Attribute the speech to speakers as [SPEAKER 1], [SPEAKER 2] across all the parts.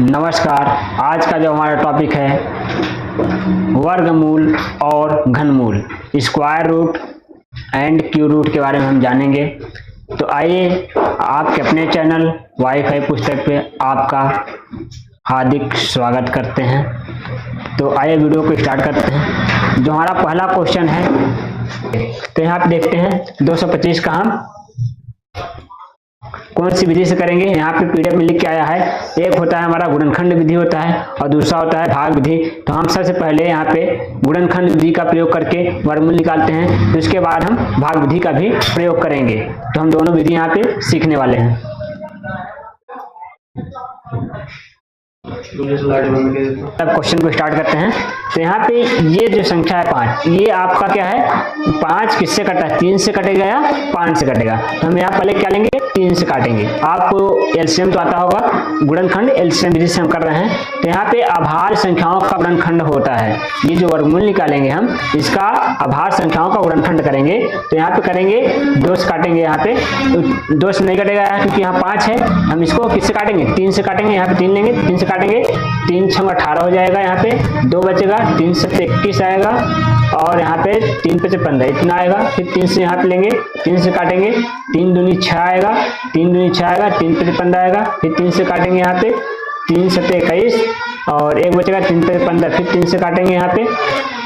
[SPEAKER 1] नमस्कार। आज का जो हमारा टॉपिक है वर्गमूल और घनमूल, square root and cube root के बारे में हम जानेंगे। तो आइए आपके अपने चैनल वाईफाई पुस्तक पे आपका हार्दिक स्वागत करते हैं। तो आइए वीडियो को स्टार्ट करते हैं। जो हमारा पहला क्वेश्चन है, तो यहाँ पे देखते हैं 225 का हम कौन सी विधि से करेंगे। यहाँ पे पीडीएफ में लिख के आया है, एक होता है हमारा गुणनखंड विधि होता है और दूसरा होता है भाग विधि। तो हम सबसे पहले यहाँ पे गुणनखंड विधि का प्रयोग करके वर्गमूल निकालते हैं, तो उसके बाद हम भाग विधि का भी प्रयोग करेंगे। तो हम दोनों विधि यहाँ पे सीखने वाले हैं। अब क्वेश्चन को स्टार्ट करते हैं। तो यहाँ पे ये जो संख्या है 5, ये आपका क्या है, 5 किससे कटा है, 3 से कटेगा या 5 से कटेगा। तो हम यहाँ पहले क्या लेंगे, 3 से काटेंगे। आपको एलसीएम तो आता होगा, गुणनखंड एलसीएम विधि से हम कर रहे हैं। तो यहाँ पे आभार संख्याओं का गुणनखंड होता है। ये जो वर्गमूल निकालेंगे हम, इसका आभार संख्याओं का गुणनखंड करेंगे। तो यहाँ पे करेंगे 2 से काटेंगे। यहाँ पे तो 2 से नहीं कटेगा क्योंकि यहाँ 5 है। हम इसको किससे काटेंगे, 3 से काटेंगे। यहाँ पे 3 लेंगे, 3 से काटेंगे, 3 6 18 हो जाएगा। यहाँ पे 2 बचेगा, 3 7 21 आएगा और यहाँ पे 3 5 15 इतना आएगा। फिर 3 से यहाँ पे लेंगे, 3 से काटेंगे, 3 दूनी 6 आएगा, 3 दूनी 6 आएगा, 3 5 15 आएगा। फिर 3 से काटेंगे, यहाँ पे 3 7 21 और 1 बचेगा, 3 5 15। फिर 3 से काटेंगे, यहाँ पे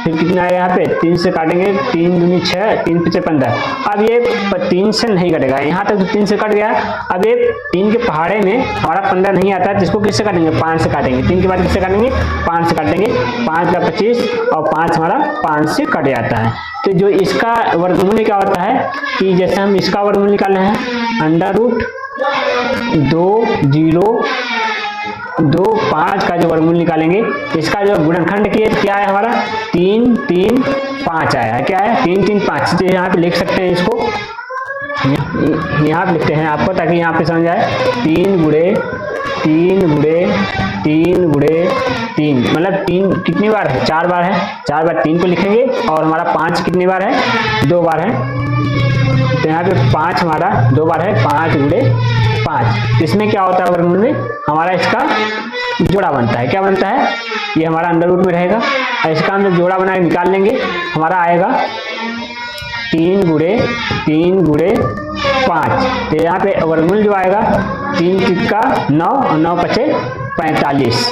[SPEAKER 1] फिर कितना आएगा, यहाँ पे 3 से काटेंगे, 3 दूनी 6, 3 5 15। अब ये 3 से नहीं कटेगा, यहाँ तक तो 3 से कट गया। अब ये 3 के पहाड़े में हमारा 15 नहीं आता है, जिसको किससे काटेंगे, 5 से काटेंगे। 3 के बाद किससे काटेंगे, 5 से काटेंगे। 5 का 25 और 5 हमारा 5 से कट जाता है। तो जो इसका वर्गमूल क्या होता है कि जैसे हम इसका वर्गमूल निकालना है, अंडर रूट 2 0 2 5 का जो वर्गमूल निकालेंगे, इसका जो गुणनखंड क्या है हमारा, 3 3 5 आया है। क्या है, 3 3 5। तो यहाँ पे लिख सकते हैं, इसको यहाँ पे लिखते हैं आपको, ताकि यहाँ पे समझ आए। 3 गुणे 3 गुणे 3 गुणे 3, मतलब 3 कितनी बार है, 4 बार है। 4 बार 3 को लिखेंगे और हमारा 5 कितनी बार है, 2 बार है। तो यहाँ पे 5 हमारा 2 बार है, 5 गुणे 5। इसमें क्या होता है, वर्गमूल में हमारा इसका जोड़ा बनता है। क्या बनता है, ये हमारा अंडर रूट में रहेगा और इसका हम जब जोड़ा बना के निकाल लेंगे, हमारा आएगा 3 गुणे 5। तो यहाँ पे वर्गमूल जो आएगा 3 का 9 और 9 पचे 45।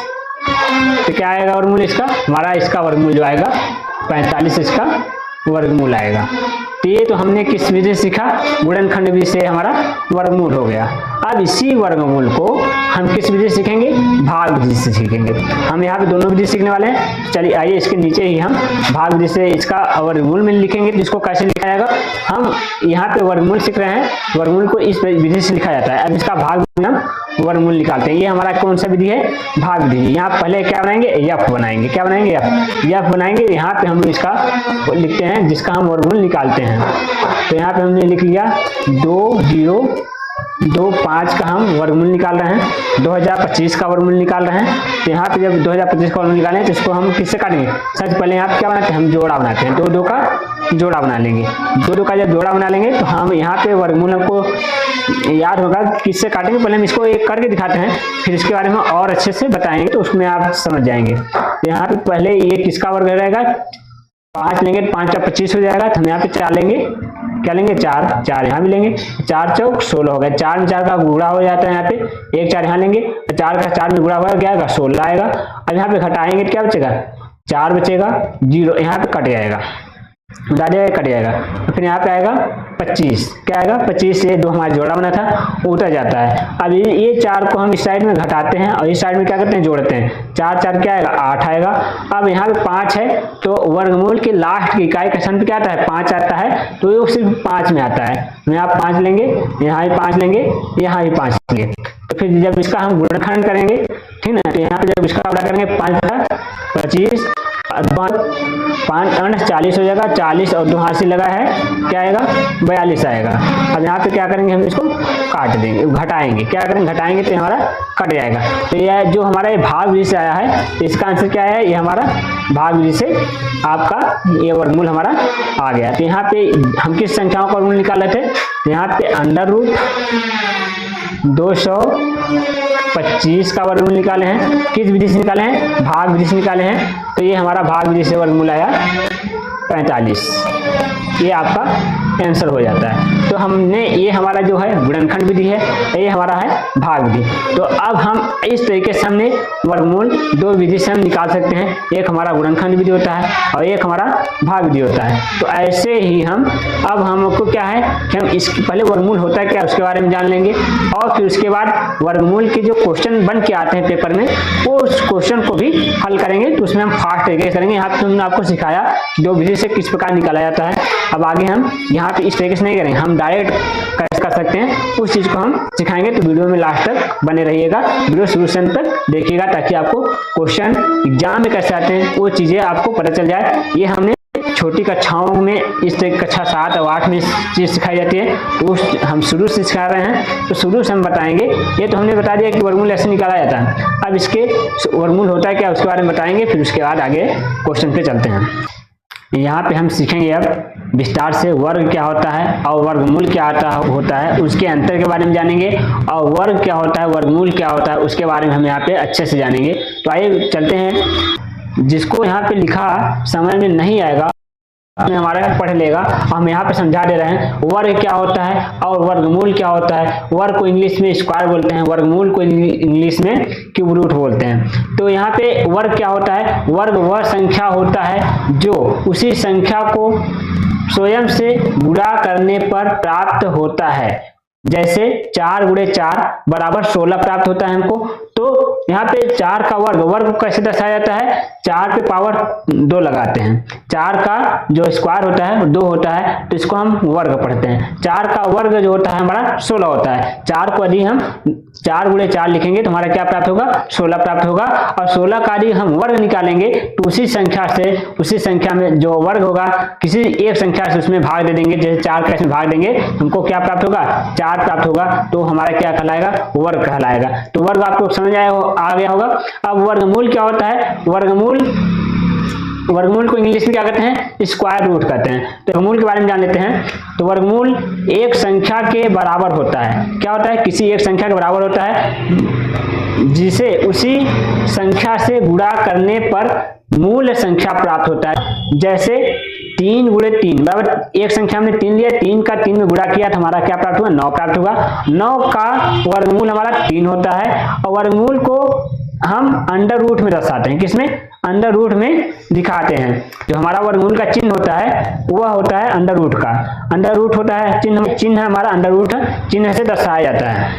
[SPEAKER 1] तो क्या आएगा वर्गमूल इसका, हमारा इसका वर्गमूल जो आएगा 45, इसका वर्गमूल आएगा। तो ये तो हमने किस विधि से सीखा, गुणनखंड विधि से हमारा वर्गमूल हो गया। अब इसी वर्गमूल को हम किस विधि से सीखेंगे, भाग विधि से सीखेंगे। हम यहाँ पे दोनों विधि सीखने वाले हैं। चलिए आइए इसके नीचे ही हम भाग विधि से इसका वर्गमूल में लिखेंगे। तो इसको कैसे लिखा जाएगा, हम यहाँ पे वर्गमूल सीख रहे हैं, वर्गमूल को इस विधि से लिखा जाता है। अब इसका भाग हम वर्गमूल निकालते हैं। ये हमारा कौन सा विधि है, भाग विधि। यहाँ पहले क्या बनाएंगे, एफ बनाएंगे। क्या बनाएंगे, एफ बनाएंगे। यहाँ पे हम इसका लिखते हैं जिसका हम वर्गमूल निकालते हैं। तो यहाँ पे हमने लिख लिया 2 0 2 5 का हम वर्गमूल निकाल रहे हैं, 2025 का वर्गमूल निकाल रहे हैं। तो यहाँ पे जब 2025 का वर्गमूल निकालें तो इसको हम किससे काटेंगे, सबसे पहले यहाँ पे क्या बनाते हैं, हम जोड़ा बनाते हैं। 2 2 का जोड़ा बना लेंगे। 2 2 का जब जोड़ा बना लेंगे तो हम यहाँ पे वर्गमूल हमको याद होगा किससे काटेंगे। पहले हम इसको एक करके दिखाते हैं, फिर इसके बारे में और अच्छे से बताएंगे, तो उसमें आप समझ जाएंगे। तो यहाँ पे पहले ये किसका वर्ग रहेगा, 5 लेंगे, 5 का 25 हो जाएगा। तो हम यहाँ पे 4 लेंगे, क्या लेंगे, 4 यहाँ भी लेंगे, 4 चौक 16 हो गया। 4 में 4 का गुणा हो जाता है। यहाँ पे 1 4 यहाँ लेंगे, 4 का 4 में गुणा हुआ क्या आएगा, 16 आएगा। अब यहाँ पे घटाएंगे तो क्या बचेगा, 4 बचेगा, 0 यहाँ पे कट जाएगा, कट जाएगा। तो फिर यहाँ पे आएगा 25, क्या आएगा 25। ये 2 हमारा जोड़ा बना था, उतर जाता है। अब ये 4 को हम इस साइड में घटाते हैं और इस साइड में क्या करते हैं, जोड़ते हैं। 4 4 क्या आएगा, 8 आएगा। अब यहाँ पे 5 है, तो वर्गमूल के लास्ट की इकाई कक्षण पे क्या आता है, 5 आता है। तो ये सिर्फ 5 में आता है। यहाँ 5 लेंगे, यहाँ भी 5 लेंगे, यहाँ भी 5 लेंगे। तो फिर जब इसका हम गुणनखंड करेंगे, ठीक ना, तो यहाँ पे जब इसका गुणा करेंगे 5 25 5 40 हो जाएगा। 40 और 2 हाथ लगा है, क्या आएगा, 42 आएगा। अब यहाँ पे क्या करेंगे, हम इसको काट देंगे, घटाएंगे। क्या करेंगे, घटाएंगे तो हमारा कट जाएगा। तो ये जो हमारा ये भाग विधि से आया है, इसका आंसर क्या है, ये हमारा भाग विधि से आपका ये वर्गमूल हमारा आ गया। तो यहाँ पे हम किस संख्याओं का वर्गमूल निकाले थे, यहाँ पे अंडर रूट 200 25 का वर्गमूल निकाले हैं। किस विधि से निकाले हैं? भाग विधि से निकाले हैं। तो ये हमारा भाग विधि से वर्गमूल आया 45। ये आपका आंसर हो जाता है। तो हमने ये हमारा जो है गुणनखंड विधि है, ये हमारा है भाग विधि। तो अब हम इस तरीके से हमने वर्गमूल दो विधि से हम निकाल सकते हैं। एक हमारा गुणनखंड विधि होता है और एक हमारा भाग विधि होता है। तो ऐसे ही हम अब हमको क्या है कि हम इसके पहले वर्गमूल होता है क्या उसके बारे में जान लेंगे, और फिर उसके बाद वर्गमूल के जो क्वेश्चन बन के आते हैं पेपर में वो उस क्वेश्चन को भी हल करेंगे। तो उसमें हम फास्ट तरीके से करेंगे। यहाँ पे हमने आपको सिखाया कि दो विधि से किस प्रकार निकाला जाता है। अब आगे हम यहाँ पे इस तरीके से नहीं करेंगे, हम डायरेक्ट कैसे कर सकते हैं उस चीज को हम सिखाएंगे। तो वीडियो में लास्ट तक बने रहिएगा, वीडियो शुरू से अंत तक देखिएगा ताकि आपको क्वेश्चन एग्जाम में कैसे आते हैं वो चीजें आपको पता चल जाए। ये हमने छोटी कक्षाओं में इस तरह कक्षा 7 और 8 में चीज सिखाई जाती है, तो हम शुरू से सिखा रहे हैं। तो शुरू से हम बताएंगे। ये तो हमने बता दिया कि वर्गमूल ऐसे निकाला जाता है। अब इसके वर्गमूल होता है क्या उसके बारे में बताएंगे, फिर उसके बाद आगे क्वेश्चन पे चलते हैं। यहाँ पे हम सीखेंगे अब विस्तार से वर्ग क्या होता है और वर्गमूल क्या होता है, उसके अंतर के बारे में जानेंगे, और वर्ग क्या होता है, वर्गमूल क्या होता है, उसके बारे में हम यहाँ पे अच्छे से जानेंगे। तो आइए चलते हैं। जिसको यहाँ पे लिखा समझ में नहीं आएगा हमारा पढ़ लेगा। हम यहाँ पे समझा दे रहे हैं वर्ग क्या होता है और वर्गमूल क्या होता है। वर्ग को इंग्लिश में स्क्वायर बोलते हैं, वर्गमूल को इंग्लिश में क्यूब रूट बोलते हैं। तो यहाँ पे वर्ग क्या होता है? वर्ग वह संख्या होता है जो उसी संख्या को स्वयं से गुणा करने पर प्राप्त होता है। जैसे 4 गुणे 4 बराबर 16 प्राप्त होता है हमको। तो यहाँ पे 4 का वर्ग को कैसे दर्शाया जाता है? 4 पे पावर 2 लगाते हैं। 4 का जो स्क्वायर होता है 2 होता है, तो इसको हम वर्ग पढ़ते हैं। 4 का वर्ग जो होता है हमारा 16 होता है। 4 को यदि हम 4 गुणे 4 लिखेंगे तो हमारा क्या प्राप्त होगा? 16 प्राप्त होगा। और 16 का यदि हम वर्ग निकालेंगे तो उसी संख्या में जो वर्ग होगा किसी एक संख्या से उसमें भाग दे देंगे। जैसे 4 का इसमें भाग देंगे हमको क्या प्राप्त होगा? 4 प्राप्त होगा। तो हमारा क्या कहलाएगा? वर्ग कहलाएगा। तो वर्ग आपको समझ आ गया होगा। अब वर्गमूल क्या होता है? वर्गमूल को इंग्लिश में क्या कहते हैं? स्क्वायर रूट कहते हैं। तो वर्गमूल के बारे में जान लेते हैं। तो वर्गमूल एक संख्या के बराबर होता है। क्या होता है? किसी एक संख्या के बराबर होता है जिसे उसी संख्या से गुणा करने पर मूल संख्या प्राप्त होता है। जैसे 3 गुणे 3 बराबर एक संख्या में 3 लिया, 3 का 3 में गुणा किया तो हमारा क्या प्राप्त हुआ? 9 प्राप्त होगा। 9 का वर्गमूल हमारा 3 होता है। और वर्गमूल को हम अंडर रूट में दर्शाते हैं। किसमें? अंडर रूट में दिखाते हैं। जो हमारा वर्गमूल का चिन्ह होता है वह होता है अंडर रूट का। अंडर रूट होता है चिन्ह हमारा अंडर रूट चिन्ह से दर्शाया जाता है।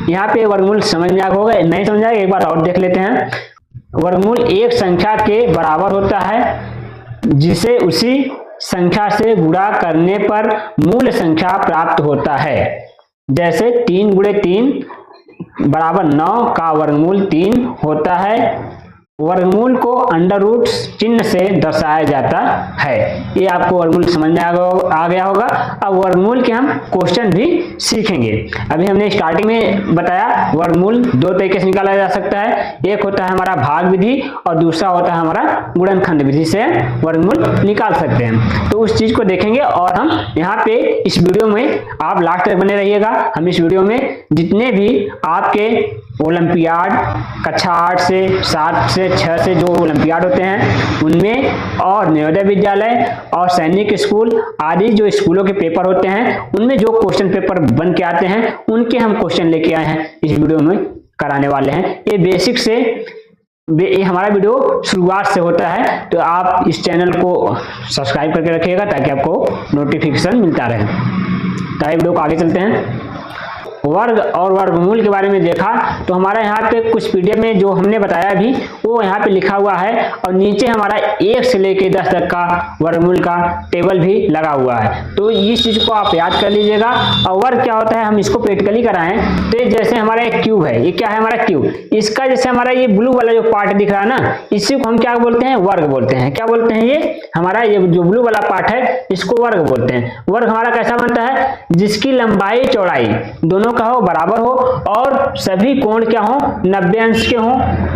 [SPEAKER 1] यहाँ पे वर्गमूल समझ में आ होगा, नहीं समझ आएगा एक बार और देख लेते हैं। वर्गमूल एक संख्या के बराबर होता है जिसे उसी संख्या से गुणा करने पर मूल संख्या प्राप्त होता है। जैसे 3 गुणे 3 बराबर 9 का वर्गमूल 3 होता है। वर्गमूल को अंडर रूट चिन्ह से दर्शाया जाता है। ये आपको वर्गमूल समझ में आ गया होगा। अब वर्गमूल के हम क्वेश्चन भी सीखेंगे। अभी हमने स्टार्टिंग में बताया वर्गमूल 2 तरीके से निकाला जा सकता है। एक होता है हमारा भाग विधि और दूसरा होता है हमारा गुणनखंड विधि से वर्गमूल निकाल सकते हैं। तो उस चीज को देखेंगे और हम यहाँ पे इस वीडियो में आप लास्ट तक बने रहिएगा। हम इस वीडियो में जितने भी आपके ओलंपियाड कक्षा 8 से 7 से 6 से जो ओलंपियाड होते हैं उनमें, और नवोदय विद्यालय और सैनिक स्कूल आदि जो स्कूलों के पेपर होते हैं उनमें जो क्वेश्चन पेपर बन के आते हैं उनके हम क्वेश्चन लेके आए हैं, इस वीडियो में कराने वाले हैं। ये बेसिक से ये हमारा वीडियो शुरुआत से होता है। तो आप इस चैनल को सब्सक्राइब करके रखिएगा ताकि आपको नोटिफिकेशन मिलता रहे। तो आइए वीडियो को आगे चलते हैं। वर्ग और वर्गमूल के बारे में देखा तो हमारा यहाँ पे कुछ पीडीएफ में जो हमने बताया भी वो यहाँ पे लिखा हुआ है, और नीचे हमारा 1 से लेके 10 तक का वर्गमूल का टेबल भी लगा हुआ है। तो इस चीज को आप याद कर लीजिएगा। और वर्ग क्या होता है हम इसको प्रैक्टिकली कराएं तो जैसे हमारा एक क्यूब है, ये क्या है हमारा क्यूब, इसका जैसे हमारा ये ब्लू वाला जो पार्ट दिख रहा है ना, इसी को हम क्या बोलते हैं? वर्ग बोलते हैं। क्या बोलते हैं? ये हमारा ये जो ब्लू वाला पार्ट है इसको वर्ग बोलते हैं। वर्ग हमारा कैसा बनता है? जिसकी लंबाई चौड़ाई दोनों दोनों का हो बराबर हो और सभी कोण क्या हो 90 अंश के हो,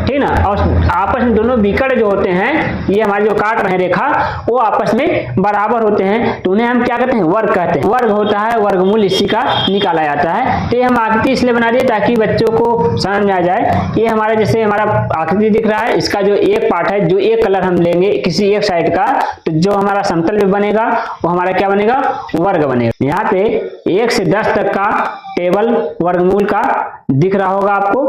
[SPEAKER 1] ठीक ना। और आपस में दोनों विकर्ण जो होते हैं, ये हमारे जो काट रहे रेखा, वो आपस में बराबर होते हैं, तो उन्हें हम क्या कहते हैं, वर्ग कहते हैं। वर्ग होता है, वर्गमूल इसी का निकाला जाता है। तो ये हम आकृति इसलिए बना दिए ताकि बच्चों को समझ में आ जाए। ये हमारा जैसे हमारा आकृति दिख रहा है, इसका जो एक पार्ट है, जो एक कलर हम लेंगे किसी एक साइड का, तो जो हमारा समतल में बनेगा वो हमारा क्या बनेगा, वर्ग बनेगा। यहाँ पे 1 से 10 तक का टेबल वर्गमूल का दिख रहा होगा आपको।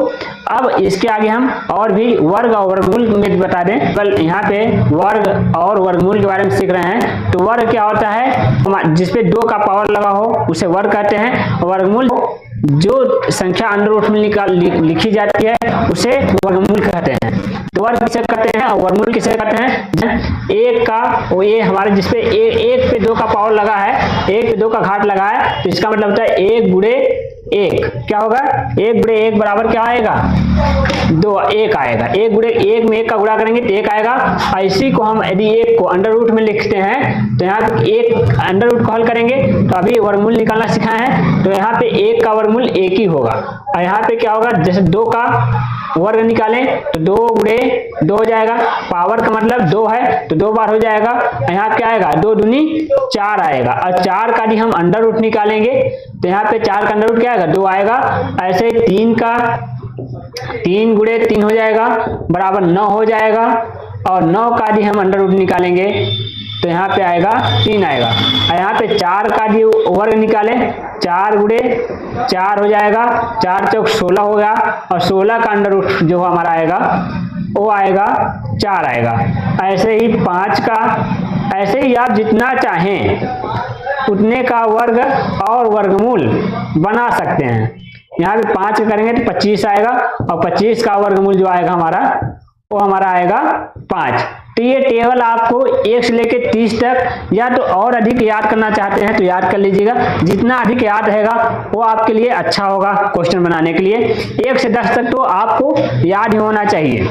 [SPEAKER 1] अब इसके आगे हम और भी वर्ग और वर्गमूल में बता दें। कल यहाँ पे वर्ग और वर्गमूल के बारे में सीख रहे हैं। तो वर्ग क्या होता है, जिसपे 2 का पावर लगा हो उसे वर्ग कहते हैं। वर्गमूल जो संख्या अंडर रूट में लिखी जाती है उसे वर्गमूल कहते हैं। तो वर्ग किसे कहते हैं और वर्गमूल किसे कहते हैं, एक का वो ये हमारे जिसपे एक पे 2 का पावर लगा है, 1 पे 2 का घात लगा है, तो इसका मतलब होता है 1 गुणे 1 क्या होगा, 1 गुणे 1 बराबर क्या आएगा, 2 1 आएगा। 1 गुणे 1 में 1 का गुणा करेंगे तो 1 आएगा। इसी को हम यदि 1 को अंडर रूट में लिखते हैं तो यहाँ 1 अंडर रूट को हल करेंगे, तो अभी वर्गमूल निकालना सिखाए हैं, तो यहाँ पे 1 का वर्गमूल 1 ही होगा। और यहाँ पे क्या होगा, जैसे 2 का वर्ग निकालें तो 2 गुणे 2 हो जाएगा, पावर का मतलब 2 है तो 2 बार हो जाएगा। यहाँ क्या आएगा, 2 दूनी 4 आएगा। और 4 का भी हम अंडर रूट निकालेंगे तो यहाँ पे 4 का अंडर रूट क्या आएगा, 2 आएगा। ऐसे 3 का 3 गुणे 3 हो जाएगा बराबर 9 हो जाएगा। और 9 का भी हम अंडर रूट निकालेंगे तो यहाँ पे आएगा 3 आएगा। और यहाँ पे 4 का भी वर्ग निकालें, 4 गुणे 4 हो जाएगा, 4 चौक 16 होगा। और 16 का अंडर रूट जो हमारा आएगा वो आएगा 4 आएगा। ऐसे ही 5 का, ऐसे ही आप जितना चाहें उतने का वर्ग और वर्गमूल बना सकते हैं। यहाँ पे 5 करेंगे तो 25 आएगा और 25 का वर्गमूल जो आएगा हमारा वो हमारा आएगा 5। तो ये टेबल आपको 1 से लेके 30 तक या तो और अधिक याद करना चाहते हैं तो याद कर लीजिएगा। जितना अधिक याद रहेगा वो आपके लिए अच्छा होगा क्वेश्चन बनाने के लिए। 1 से 10 तक तो आपको याद ही होना चाहिए।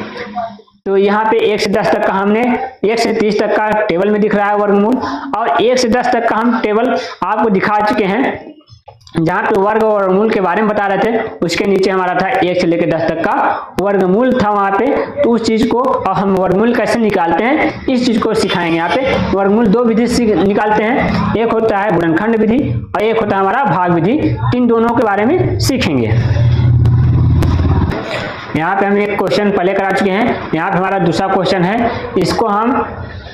[SPEAKER 1] तो यहाँ पे 1 से 10 तक का हमने 1 से 30 तक का टेबल में दिख रहा है वर्गमूल, और 1 से 10 तक का हम टेबल आपको दिखा चुके हैं। जहाँ पे वर्ग और वर्गमूल के बारे में बता रहे थे उसके नीचे हमारा था 1 से लेकर 10 तक का वर्गमूल था वहाँ पे। तो उस चीज को और हम वर्गमूल कैसे निकालते हैं इस चीज को सिखाएंगे। यहाँ पे वर्गमूल 2 विधि से निकालते हैं, एक होता है गुणनखंड विधि और एक होता है हमारा भाग विधि। इन दोनों के बारे में सीखेंगे। यहाँ पे हम एक क्वेश्चन पहले करा चुके हैं, यहाँ पे हमारा दूसरा क्वेश्चन है। इसको हम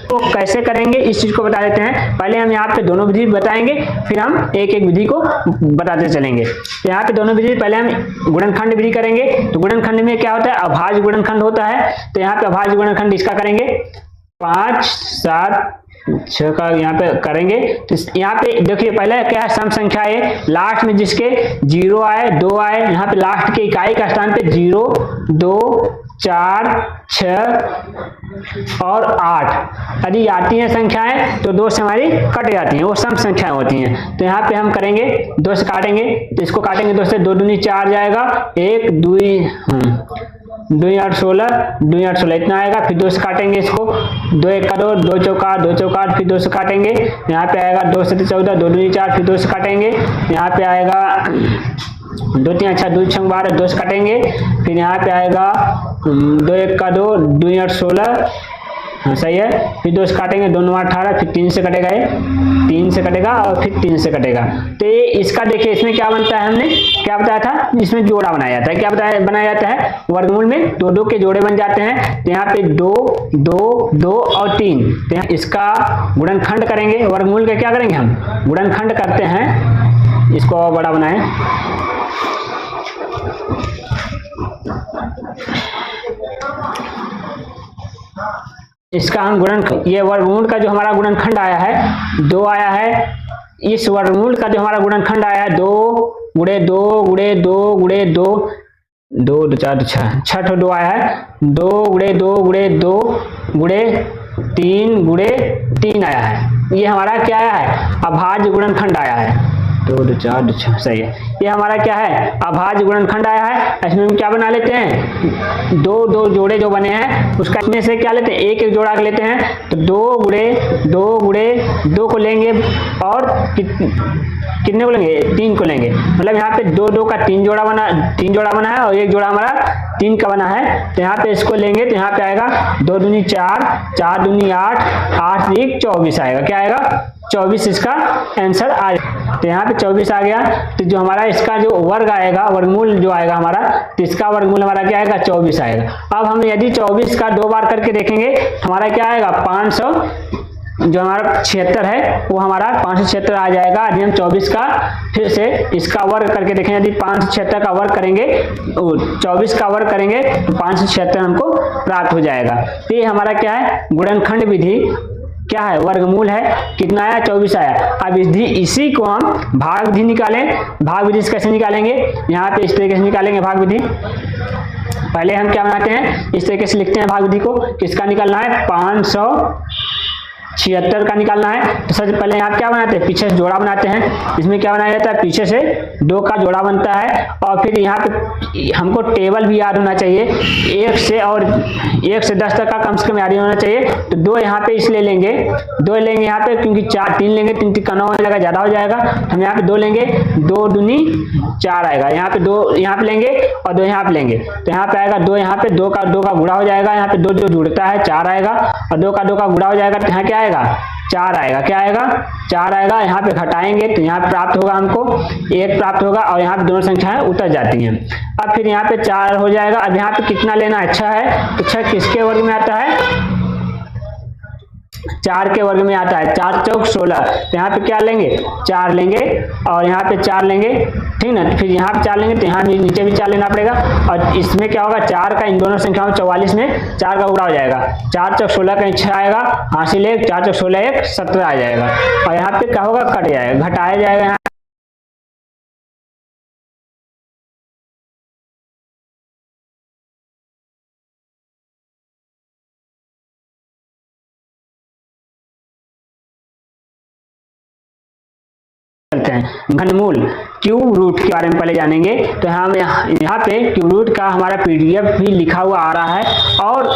[SPEAKER 1] तो कैसे करेंगे इस चीज को बता देते हैं। पहले हम यहाँ पे दोनों विधि बताएंगे, फिर हम एक एक विधि को बताते चलेंगे। तो यहाँ पे दोनों विधि पहले हम गुणनखंड विधि करेंगे। तो गुणनखंड में क्या होता है, अभाज्य गुणनखंड होता है। तो यहाँ पे अभाज्य गुणनखंड इसका करेंगे 5 7 6 का यहाँ पे करेंगे। तो यहाँ पे देखिए पहले क्या है, सम संख्या है, लास्ट में जिसके 0 आए 2 आए, यहाँ पे लास्ट के इकाई का स्थान पे 0 2 4 6 और 8 यदि आती हैं संख्याएं तो 2 से हमारी कट जाती हैं, वो सम संख्याएं होती हैं। तो यहाँ पे हम करेंगे 2 से काटेंगे, तो इसको काटेंगे 2 से, 2 दूनी 4 जाएगा, 1 2 2 8 16 2 8 16 इतना आएगा। फिर 2 से काटेंगे इसको, 2 1 का 2 2 चौका 2 चौका, फिर 2 से काटेंगे, यहाँ पे आएगा 2 से 14 2 दूनी 4, फिर 2 से काटेंगे, यहाँ पे आएगा 2 3 अच्छा 2 6 12 2 से काटेंगे। फिर यहाँ पे आएगा 2 1 का 2 2 8 16 सही है। फिर 2 से काटेंगे, 2 9 18, फिर 3 से कटेगा, ये 3 से कटेगा और फिर 3 से कटेगा। तो ये इसका देखिए इसमें क्या बनता है, हमने क्या बताया था, इसमें जोड़ा बनाया जाता है। क्या बनाया जाता है, वर्गमूल में 2 2 के जोड़े बन जाते हैं। तो यहाँ पे 2 2 2 और 3, तो इसका गुणनखंड करेंगे। वर्गमूल का क्या करेंगे, हम गुणनखंड करते हैं। इसको और बड़ा बनाएं, इसका हम गुणनखंड, ये वर्गमूल का जो हमारा गुणनखंड आया है 2 आया है। इस वर्गमूल का जो हमारा गुणनखंड आया है 2 गुणे 2 गुणे 2 गुणे 2 2 2 4 6 2 आया है। 2 गुणे 2 गुणे 2 गुणे 3 गुणे 3 आया है। ये हमारा क्या आया है, अभाज्य गुणनखंड आया है। 2 2 4 2 6 सही है। ये हमारा क्या है, अभाज्य गुणनखंड आया है। इसमें हम क्या बना लेते हैं, 2 2 जोड़े जो बने हैं उसका इसमें से क्या लेते हैं, एक एक जोड़ा लेते हैं। तो 2 गुणे 2 गुणे 2 को लेंगे और कितने को लेंगे, 3 को लेंगे। मतलब यहाँ पे 2 2 का 3 जोड़ा बना है और एक जोड़ा हमारा 3 का बना है। तो यहाँ पे इसको लेंगे तो यहाँ पे आएगा 2 दूनी 4, 4 दूनी 8, 8 1 24 आएगा। क्या आएगा, 24 इसका आंसर आ जाएगा। तो यहाँ पे 24 आ गया। तो जो हमारा इसका जो वर्ग आएगा, वर्गमूल जो आएगा हमारा, तो इसका वर्गमूल हमारा क्या आएगा, 24 आएगा। अब हम यदि 24 का 2 बार करके देखेंगे हमारा क्या आएगा, 500, जो हमारा 76 है वो हमारा 576 आ जाएगा। यदि हम 24 का फिर से इसका वर्ग करके देखें, यदि 576 का वर्ग करेंगे, 24 का वर्ग करेंगे तो 576 हमको प्राप्त हो जाएगा। तो ये हमारा क्या है, गुणनखंड विधि क्या है, वर्गमूल है। कितना आया, 24 आया। अब इसी को हम भाग विधि निकालें। भाग विधि से कैसे निकालेंगे, यहाँ पे इस तरीके से निकालेंगे भाग विधि। पहले हम क्या बनाते हैं, इस तरीके से लिखते हैं भाग विधि को। किसका निकालना है, 576 का निकालना है। तो सबसे पहले यहाँ क्या बनाते हैं, पीछे से जोड़ा बनाते हैं। इसमें क्या बनाया जाता है, पीछे से 2 का जोड़ा बनता है। और फिर यहाँ पे हमको टेबल भी याद होना चाहिए, 1 से 10 तक का कम से कम याद होना चाहिए। तो 2 यहाँ पे इसलिए लेंगे, 2 लेंगे यहाँ पे क्योंकि 3 लेंगे, 3 का 9 हो जाएगा, ज्यादा हो जाएगा। हम यहाँ पे 2 लेंगे, 2 दूनी 4 आएगा। यहाँ पे 2 यहाँ पे लेंगे और 2 यहाँ पे लेंगे, तो यहाँ पे आएगा 2, यहाँ पे 2 का गुणा हो जाएगा। यहाँ पे 2 जो जुड़ता है 4 आएगा और 2 का गुणा हो जाएगा। तो यहाँ क्या आएगा, 4 आएगा। क्या आएगा, 4 आएगा। यहाँ पे घटाएंगे तो यहाँ पे प्राप्त होगा हमको 1 प्राप्त होगा और यहाँ पे दोनों संख्याएं उतर जाती हैं। अब फिर यहाँ पे 4 हो जाएगा। अब यहाँ पे कितना लेना है, 6 है। तो 6 किसके वर्ग में आता है, 4 के वर्ग में आता है। 4 चौक 16। तो यहाँ पे क्या लेंगे, 4 लेंगे और यहाँ पे 4 लेंगे, ठीक ना। फिर यहाँ पे 4 लेंगे तो यहाँ नीचे भी 4 लेना पड़ेगा। और इसमें क्या होगा, 4 का इन दोनों संख्याओं 44 में 4 का गुणा हो जाएगा। 4 चौक 16 का 6 आएगा, हासिल 1, 4 चौक 16 1 17 आ जाएगा। और यहाँ पे क्या होगा, कट जाएगा, घटाया जाएगा। यहाँ चलते हैं घनमूल क्यूब रूट के बारे में पहले जानेंगे। तो हम यहाँ पे क्यूब रूट का हमारा पीडीएफ भी लिखा हुआ आ रहा है और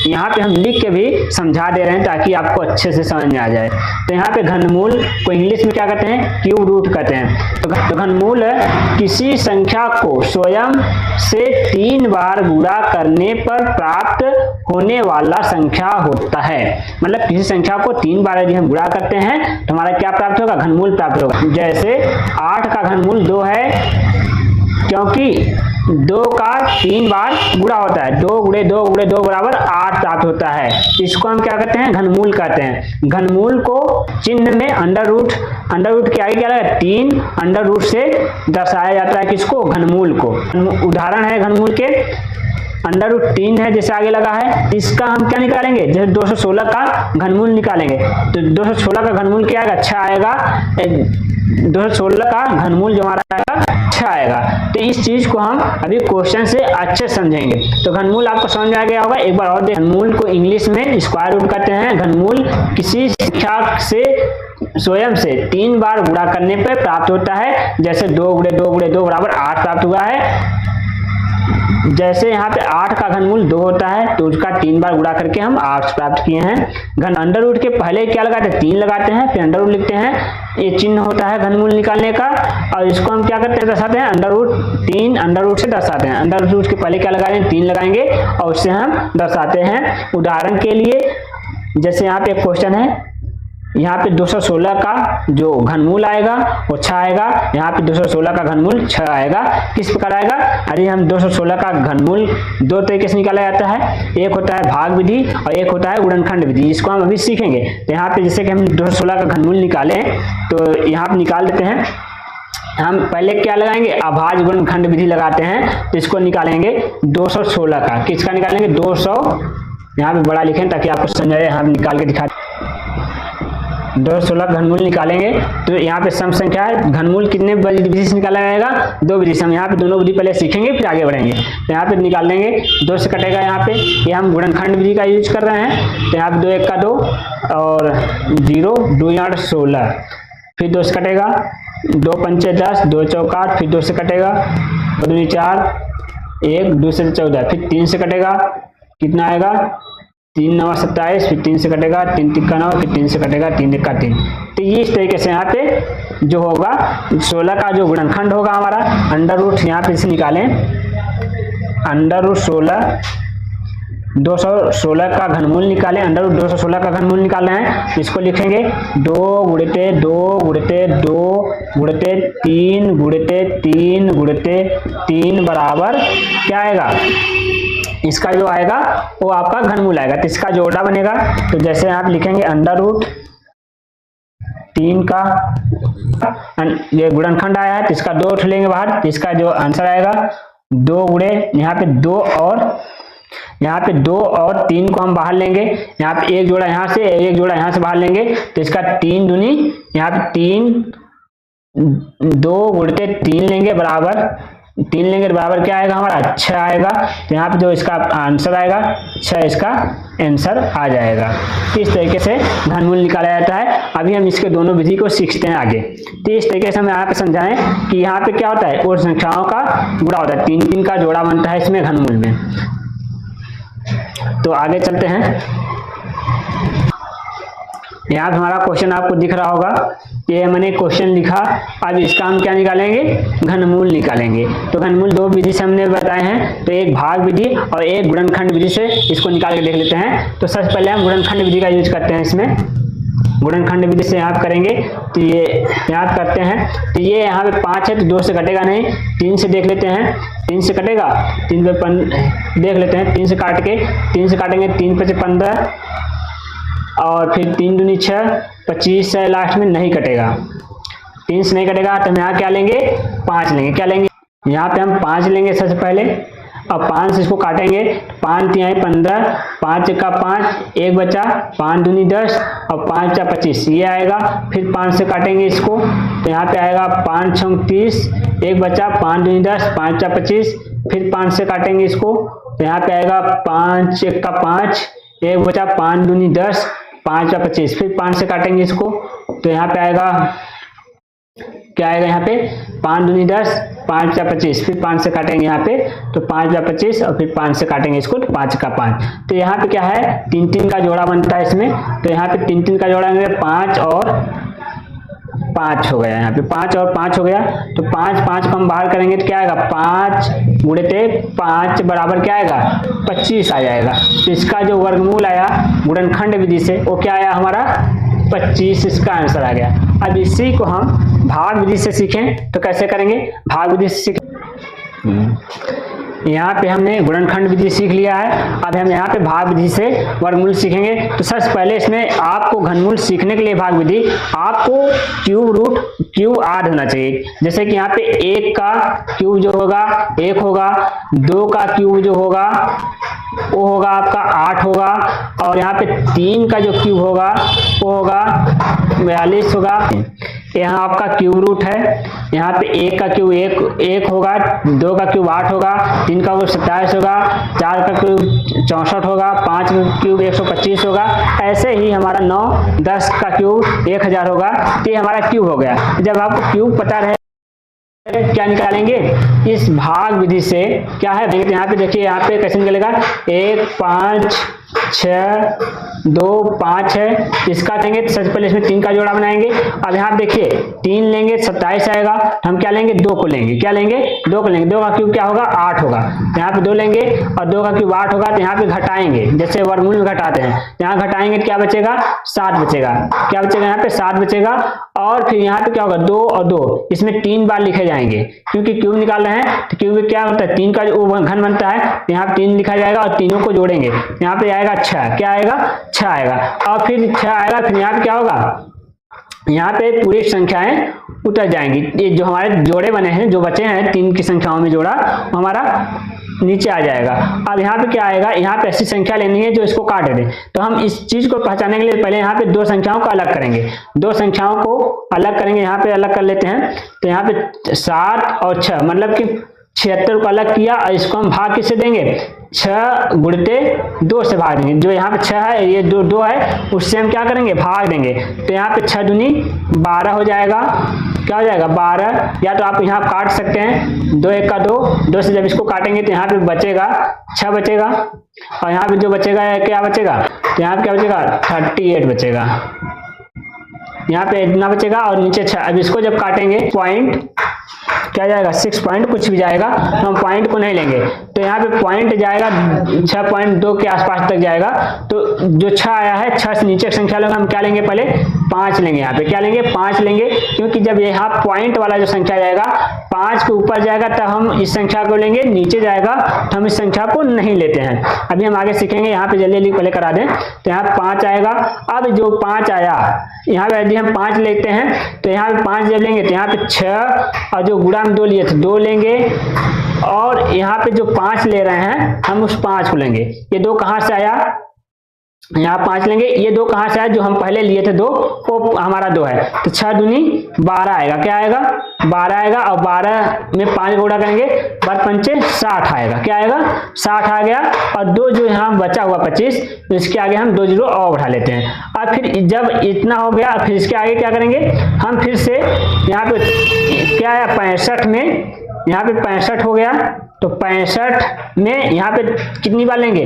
[SPEAKER 1] यहाँ पे हम लिख के भी समझा दे रहे हैं ताकि आपको अच्छे से समझ में आ जाए। तो यहाँ पे घनमूल को इंग्लिश में क्या कहते हैं, क्यूब रूट कहते हैं। तो घनमूल किसी संख्या को स्वयं से 3 बार गुणा करने पर प्राप्त होने वाला संख्या होता है। मतलब किसी संख्या को 3 बार यदि हम गुणा करते हैं तो हमारा क्या प्राप्त होगा, घनमूल प्राप्त होगा। जैसे 8 का घनमूल 2 है, क्योंकि 2 का 3 बार गुणा होता है। 2 गुणे 2 गुणे 2 बराबर 8 प्राप्त होता है। इसको हम क्या कहते हैं, घनमूल कहते हैं। घनमूल को चिन्ह में अंडर रूट के आगे क्या लगा, 3 अंडर रूट से दर्शाया जाता है। किसको, घनमूल को। उदाहरण है घनमूल के, अंडर रूट 3 है जैसे आगे लगा है। इसका हम क्या निकालेंगे, जैसे 216 का घनमूल निकालेंगे तो 216 का घनमूल क्या आएगा, 6 आएगा। 216 का घनमूल जो हमारा आएगा 6 आएगा। तो इस चीज को हम अभी क्वेश्चन से अच्छे समझेंगे। तो घनमूल आपको समझ में आ गया होगा। एक बार और देख, घनमूल को इंग्लिश में स्क्वायर रूट कहते हैं। घनमूल किसी संख्या से स्वयं से 3 बार गुणा करने पर प्राप्त होता है। जैसे 2 गुणे 2 गुणे 2 बराबर 8 प्राप्त हुआ है। जैसे यहाँ पे 8 का घनमूल 2 होता है तो उसका 3 बार गुणा करके हम 8 प्राप्त किए हैं। अंडर रूट के पहले क्या लगाते हैं, 3 लगाते हैं, फिर अंडर रूट लिखते हैं। ये चिन्ह होता है घनमूल निकालने का। और इसको हम क्या करते हैं, दर्शाते हैं अंडर रूट 3 अंडर रूट से दर्शाते हैं। अंडर रूट के पहले क्या लगा रहे हैं, 3 लगाएंगे और उससे हम दर्शाते हैं। उदाहरण के लिए जैसे यहाँ पे एक क्वेश्चन है, यहाँ पे 216 का जो घनमूल आएगा वो 6 आएगा। यहाँ पे 216 का घनमूल 6 आएगा। किस प्रकार आएगा, अरे हम 216 का घनमूल 2 तरीके से निकाला जाता है। एक होता है भाग विधि और एक होता है गुणनखंड विधि, जिसको हम अभी सीखेंगे। तो यहाँ पे जैसे कि हम 216 का घनमूल निकालें तो यहाँ पे निकाल देते हैं। हम पहले क्या लगाएंगे, अभाज्य गुणनखंड विधि लगाते हैं। तो इसको निकालेंगे 216 का, किसका निकालेंगे, 200, यहाँ पे बड़ा लिखें ताकि आपको समझ आए। हम निकाल के दिखा 216 घनमूल निकालेंगे तो यहाँ पे सम संख्या है। घनमूल कितने विधि से निकाला जाएगा, 2 विधि से। हम यहाँ पे दोनों विधि पहले सीखेंगे फिर आगे बढ़ेंगे। तो यहाँ पे निकाल देंगे, 2 से कटेगा। यहाँ पे ये हम गुणनखंड विधि का यूज कर रहे हैं। तो यहाँ पे 2 1 का 2 और 0 2 8 16, फिर 2 से कटेगा, 2 पंचे 10, 2 चौक 8, फिर 2 से कटेगा, 2 दूनी 4, 1 2 से 14, फिर 3 से कटेगा, कितना आएगा 3 9 27, फिर 3 से कटेगा, 3 तिक्का 9, फिर 3 से कटेगा, 3 तिक्का 3। तो ये इस तरीके से यहाँ पे जो होगा 16 का जो गुणनखंड होगा हमारा, अंडर रूट यहाँ पे इसे निकालें, अंडर रूट 16 216 का घनमूल निकालें, अंडर रूट 216 का घनमूल निकालना है। इसको लिखेंगे 2 गुणिते 2 गुणिते 2 गुणिते 3 गुणिते 3 गुणिते 3 बराबर क्या आएगा, इसका जो आएगा वो आपका घनमूल आएगा। तो इसका जोड़ा बनेगा, तो जैसे आप लिखेंगे अंडर रूट 3 का ये गुणनखंड आया है, तो इसका 2 उठ लेंगे बाहर, तो इसका जो आंसर आएगा 2 गुणे यहाँ पे 2 और 3 को हम बाहर लेंगे, यहाँ पे एक जोड़ा यहाँ से एक जोड़ा यहाँ से बाहर लेंगे, तो इसका 3 दूनी यहाँ पे 3 2 गुणिते 3 लेंगे बराबर 3 लेंगे बराबर क्या आएगा हमारा 6 आएगा। तो यहाँ पे जो इसका आंसर आएगा 6 इसका आंसर आ जाएगा। तो इस तरीके से घनमूल निकाला जाता है। अभी हम इसके दोनों विधि को सीखते हैं आगे। तो इस तरीके से हम यहाँ पे समझाएं कि यहाँ पे क्या होता है, और संख्याओं का गुणा होता है, 3 का जोड़ा बनता है इसमें घनमूल में। तो आगे चलते हैं। यहाँ पे हमारा क्वेश्चन आपको दिख रहा होगा, ये मैंने क्वेश्चन लिखा। अब इसका हम क्या निकालेंगे, घनमूल निकालेंगे। तो घनमूल 2 विधि से हमने बताए हैं, तो एक भाग विधि और एक गुणनखंड विधि से इसको निकाल के देख लेते हैं। तो सबसे पहले हम गुणनखंड विधि का यूज करते हैं। इसमें गुणनखंड विधि से याद करेंगे, तो ये याद करते हैं। तो ये यहाँ पे 5 है, तो 2 से कटेगा नहीं, 3 से देख लेते हैं, 3 से कटेगा, 3 पे देख लेते हैं, 3 से काट के 3 से काटेंगे, 3 पे 15 और फिर 3 दूनी 6, 25 से लास्ट में नहीं कटेगा, 3 से नहीं कटेगा। तो हम यहाँ क्या लेंगे, 5 लेंगे। क्या लेंगे, यहाँ पे हम 5 लेंगे सबसे पहले, अब 5 से इसको काटेंगे, 5 3 15, 5 का 5, 1 बचा, 5 दूनी 10 और 5 चा 25 ये आएगा। फिर 5 से काटेंगे इसको, तो यहाँ पे आएगा 5 6 30, 1 बचा, 5 दूनी 10, 5 चा 25। फिर 5 से काटेंगे इसको, तो यहाँ पे आएगा 5 1 का 5, 1 बचा, 5 दूनी 10, 5 चा 25। फिर 5 से काटेंगे इसको, तो यहाँ पे आएगा क्या आएगा, यहाँ पे 5 दूनी 10, 5 चा 25। फिर 5 से काटेंगे यहाँ पे, तो 5 चा 25 और फिर 5 से काटेंगे इसको, तो 5 का 5। तो यहाँ पे क्या है, 3 का जोड़ा बनता है इसमें। तो यहाँ पे 3 का जोड़ा है, 5 और 5 हो गया, यहाँ पे 5 और 5 हो गया। तो 5 को हम बाहर करेंगे, तो क्या आएगा, 5 गुणिते 5 बराबर क्या आएगा, 25 आ जाएगा। तो इसका जो वर्गमूल आया गुणनखंड विधि से, वो क्या आया हमारा 25, इसका आंसर आ गया। अब इसी को हम भाग विधि से सीखें, तो कैसे करेंगे, भाग विधि से सीखें। यहाँ पे हमने गुणनखंड विधि सीख लिया है, अब हम यहाँ पे भाग विधि से वर्गमूल सीखेंगे। तो सबसे पहले इसमें आपको घनमूल सीखने के लिए भाग विधि, आपको क्यूब रूट क्यूब आड होना चाहिए। जैसे कि यहाँ पे 1 का क्यूब जो होगा 1 होगा, 2 का क्यूब जो होगा वो होगा आपका 8 होगा, और यहाँ पे 3 का जो क्यूब होगा वो होगा 42 होगा। यहाँ आपका क्यूब रूट है, यहाँ पे 1 का क्यूब 1 होगा, 2 का क्यूब 8 होगा, 3 का क्यूब 27 होगा, 4 का क्यूब 64 होगा, 5 का क्यूब 125 होगा। ऐसे ही हमारा 9 10 का क्यूब 1000 होगा। तो ये हमारा क्यूब हो गया। जब आपको क्यूब पता रहे क्या निकालेंगे, इस भाग विधि से क्या है, यहाँ पे देखिए, यहाँ पे कैसे निकलेगा, 1 5 6 2 5 है। इसका करेंगे तो सबसे पहले इसमें 3 का जोड़ा बनाएंगे। अब यहाँ पे देखिए 3 लेंगे 27 आएगा, हम क्या लेंगे, 2 को लेंगे। क्या लेंगे, 2 को लेंगे। 2 का क्यूब क्या होगा, 8 होगा। यहाँ पे 2 लेंगे और 2 का क्यूब 8 होगा। तो यहाँ पे घटाएंगे, जैसे वर्गमूल में घटाते हैं, यहाँ घटाएंगे तो क्या बचेगा, 7 बचेगा। क्या बचेगा, यहाँ पे 7 बचेगा। और फिर यहाँ पे क्या होगा, 2 और 2 इसमें 3 बार लिखे जाएंगे, क्योंकि क्यूब निकाल रहे हैं। तो क्यूब में क्या होता है, 3 का जो घन बनता है, यहाँ पे 3 लिखा जाएगा और तीनों को जोड़ेंगे, यहाँ पे आएगा 6। क्या आएगा, 6 आएगा। और फिर 6 आएगा, फिर यहाँ पे क्या होगा, यहाँ पे पूरी संख्याएं उतर जाएंगी। ये जो हमारे जोड़े बने हैं, जो बचे हैं 3 की संख्याओं में जोड़ा, हमारा नीचे आ जाएगा। अब यहाँ पे क्या आएगा, यहाँ पे ऐसी संख्या लेनी है जो इसको काट दे। तो हम इस चीज को पहचानने के लिए पहले यहाँ पे 2 संख्याओं को अलग करेंगे। 2 संख्याओं को अलग करेंगे, यहाँ पे अलग कर लेते हैं। तो यहाँ पे 7 और 6 मतलब कि 76 को अलग किया, और इसको हम भाग किससे देंगे, 6 गुणिते 2 से भाग देंगे। जो यहाँ पे 6 है, ये 2 है, उससे हम क्या करेंगे, भाग देंगे। तो यहाँ पे 6 दूनी 12 हो जाएगा, क्या हो जाएगा 12, या तो आप यहाँ काट सकते हैं 2 1 का 2, 2 से जब इसको काटेंगे तो यहाँ पे बचेगा 6 बचेगा, और यहाँ पे जो बचेगा क्या बचेगा, तो यहाँ पे क्या बचेगा 38 बचेगा, यहाँ पे इतना बचेगा और नीचे 6। अब इसको जब काटेंगे पॉइंट क्या जाएगा 6 पॉइंट कुछ भी जाएगा, तो हम पॉइंट को नहीं लेंगे, तो यहाँ पे पॉइंट जाएगा 6.2 के आसपास तक जाएगा। तो जो 6 आया है 6 से नीचे संख्या लेंगे, हम क्या लेंगे पहले 5 लेंगे, यहाँ पे क्या लेंगे 5 लेंगे, क्योंकि जब यहाँ पॉइंट वाला जो संख्या जाएगा 5 के ऊपर जाएगा तब हम इस संख्या को लेंगे, नीचे जाएगा तो हम इस संख्या को नहीं लेते हैं। अभी हम आगे सीखेंगे, यहाँ पे जल्दी पहले करा दें। तो यहाँ 5 आएगा, अब जो 5 आया यहाँ पे यदि हम 5 लेते हैं तो यहाँ पे 5 जब लेंगे तो यहाँ पे 6 और जो गुणा में 2 लिए थे 2 लेंगे, और यहाँ पे जो 5 ले रहे हैं हम उस 5 को लेंगे। ये 2 कहाँ से आया, यहाँ 5 लेंगे, ये 2 कहाँ से आया, जो हम पहले लिए थे 2 वो हमारा 2 है, तो 6 दूनी 12 आएगा, क्या आएगा 12 आएगा, और 12 में 5 गुणा करेंगे 12 पंचे 60 आएगा, क्या आएगा 60 आ गया। और 2 जो यहाँ बचा हुआ 25, तो इसके आगे हम 2 जीरो और बढ़ा लेते हैं। अब फिर जब इतना हो गया फिर इसके आगे क्या करेंगे, हम फिर से यहाँ पे क्या आया 65 में, यहाँ पे 65 हो गया, तो 65 में यहाँ पे कितनी बार लेंगे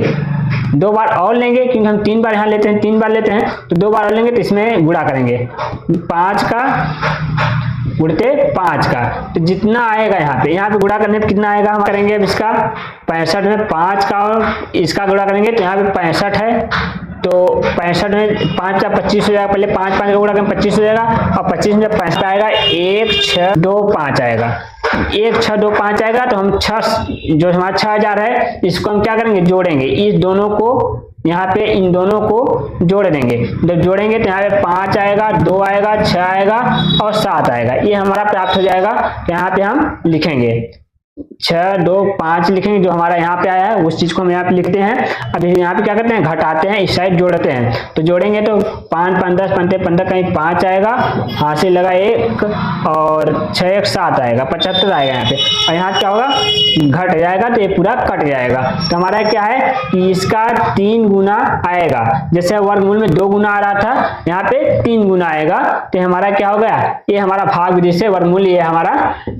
[SPEAKER 1] 2 बार और लेंगे, क्योंकि हम 3 बार यहाँ लेते हैं, 3 बार लेते हैं तो 2 बार और लेंगे, तो इसमें गुणा करेंगे 5 का गुणते 5 का, तो जितना आएगा यहाँ पे गुणा करने पे कितना आएगा हम करेंगे। अब इसका 65 में 5 का और इसका गुणा करेंगे तो यहाँ पे 65 है, तो 65 में 5 का 25 हो जाएगा, पहले 5 5 का गुणा करेंगे 25 हो जाएगा, और 25 में 65 आएगा 1 6 2 5 आएगा, 1 6 2 5 आएगा। तो हम 6 जो हमारा 6000 है इसको हम क्या करेंगे जोड़ेंगे, इस दोनों को यहाँ पे इन दोनों को जोड़ देंगे। जब जोड़ेंगे तो यहाँ पे 5 आएगा, 2 आएगा, 6 आएगा और 7 आएगा, ये हमारा प्राप्त हो जाएगा। तो यहाँ पे हम लिखेंगे 6 2 5 लिखेंगे, जो हमारा यहाँ पे आया है उस चीज को हम यहाँ पे लिखते हैं। अभी यहाँ पे क्या करते हैं घटाते हैं, इस साइड जोड़ते हैं, तो जोड़ेंगे तो 5 5 10 15 15 कहीं 5 आएगा, हासिल लगा 1 और 6 1 7 आएगा, 75 आएगा यहाँ पे, और यहाँ क्या होगा घट जाएगा, तो ये पूरा कट जाएगा। तो हमारा क्या है कि इसका 3 गुना आएगा, जैसे वर्गमूल में 2 गुना आ रहा था यहाँ पे 3 गुना आएगा, तो हमारा क्या हो गया, ये हमारा भाग विधि से वर्गमूल, ये हमारा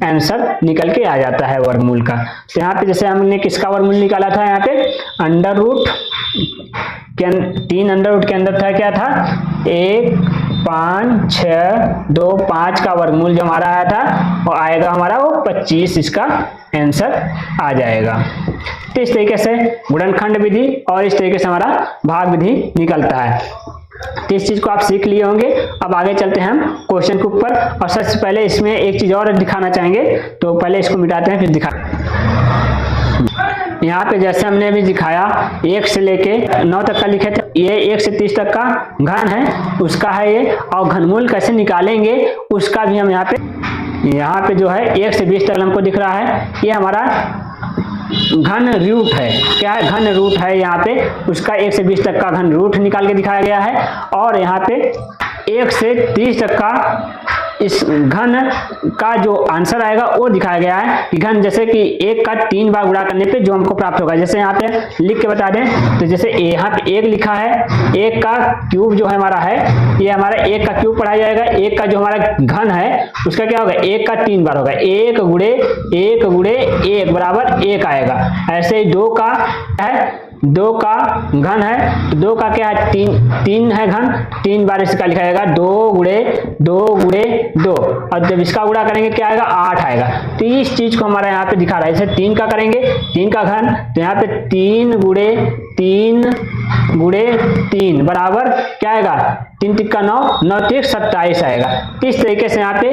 [SPEAKER 1] आंसर निकल के आ जाता है वर्गमूल का। तो यहाँ पे जैसे हमने किसका वर्गमूल निकाला था, यहाँ पे अंडर रूट के 3 अंडर रूट के अंदर था क्या था 1 5 6 2 5 का वर्गमूल जो हमारा आया था वो आएगा हमारा वो 25, इसका आंसर आ जाएगा। तो इस तरीके से गुणनखंड विधि और इस तरीके से हमारा भाग विधि निकलता है। तो इस चीज को आप सीख लिए होंगे। अब आगे चलते हैं हम क्वेश्चन के ऊपर, और सबसे पहले इसमें एक चीज और दिखाना चाहेंगे, तो पहले इसको मिटाते हैं फिर दिखा। यहाँ पे जैसे हमने अभी दिखाया 1 से लेके 9 तक का लिखे थे, ये 1 से 30 तक का घन है उसका है ये, और घनमूल कैसे निकालेंगे उसका भी हम यहाँ पे जो है 1 से 20 तक हमको दिख रहा है, ये हमारा घन रूट है। क्या है घन रूट है, यहाँ पे उसका 1 से 20 तक का घन रूट निकाल के दिखाया गया है, और यहाँ पे 1 से 30 तक का इस घन का जो आंसर आएगा वो दिखाया गया है कि घन जैसे कि 1 का 3 बार गुणा करने पे जो हमको प्राप्त होगा। जैसे यहाँ पे लिख के बता दें तो जैसे यहाँ पे 1 लिखा है, 1 का क्यूब जो है हमारा है, ये हमारा 1 का क्यूब पढ़ाया जाएगा। 1 का जो हमारा घन है उसका क्या होगा 1 का 3 बार होगा, 1 गुणे 1 बराबर 1 आएगा। ऐसे ही 2 का है, 2 का घन है तो 2 का क्या है 3 है घन, 3 बार इसका लिखा जाएगा 2 गुणे 2, और जब इसका गुणा करेंगे क्या आएगा 8 आएगा। तो इस चीज को हमारा यहाँ पे दिखा रहा है। जैसे 3 का करेंगे 3 का घन, तो यहाँ पे 3 गुणे 3 बराबर क्या आएगा 3 तिक्का 9, 9 तिक 27 आएगा। इस तरीके से यहाँ पे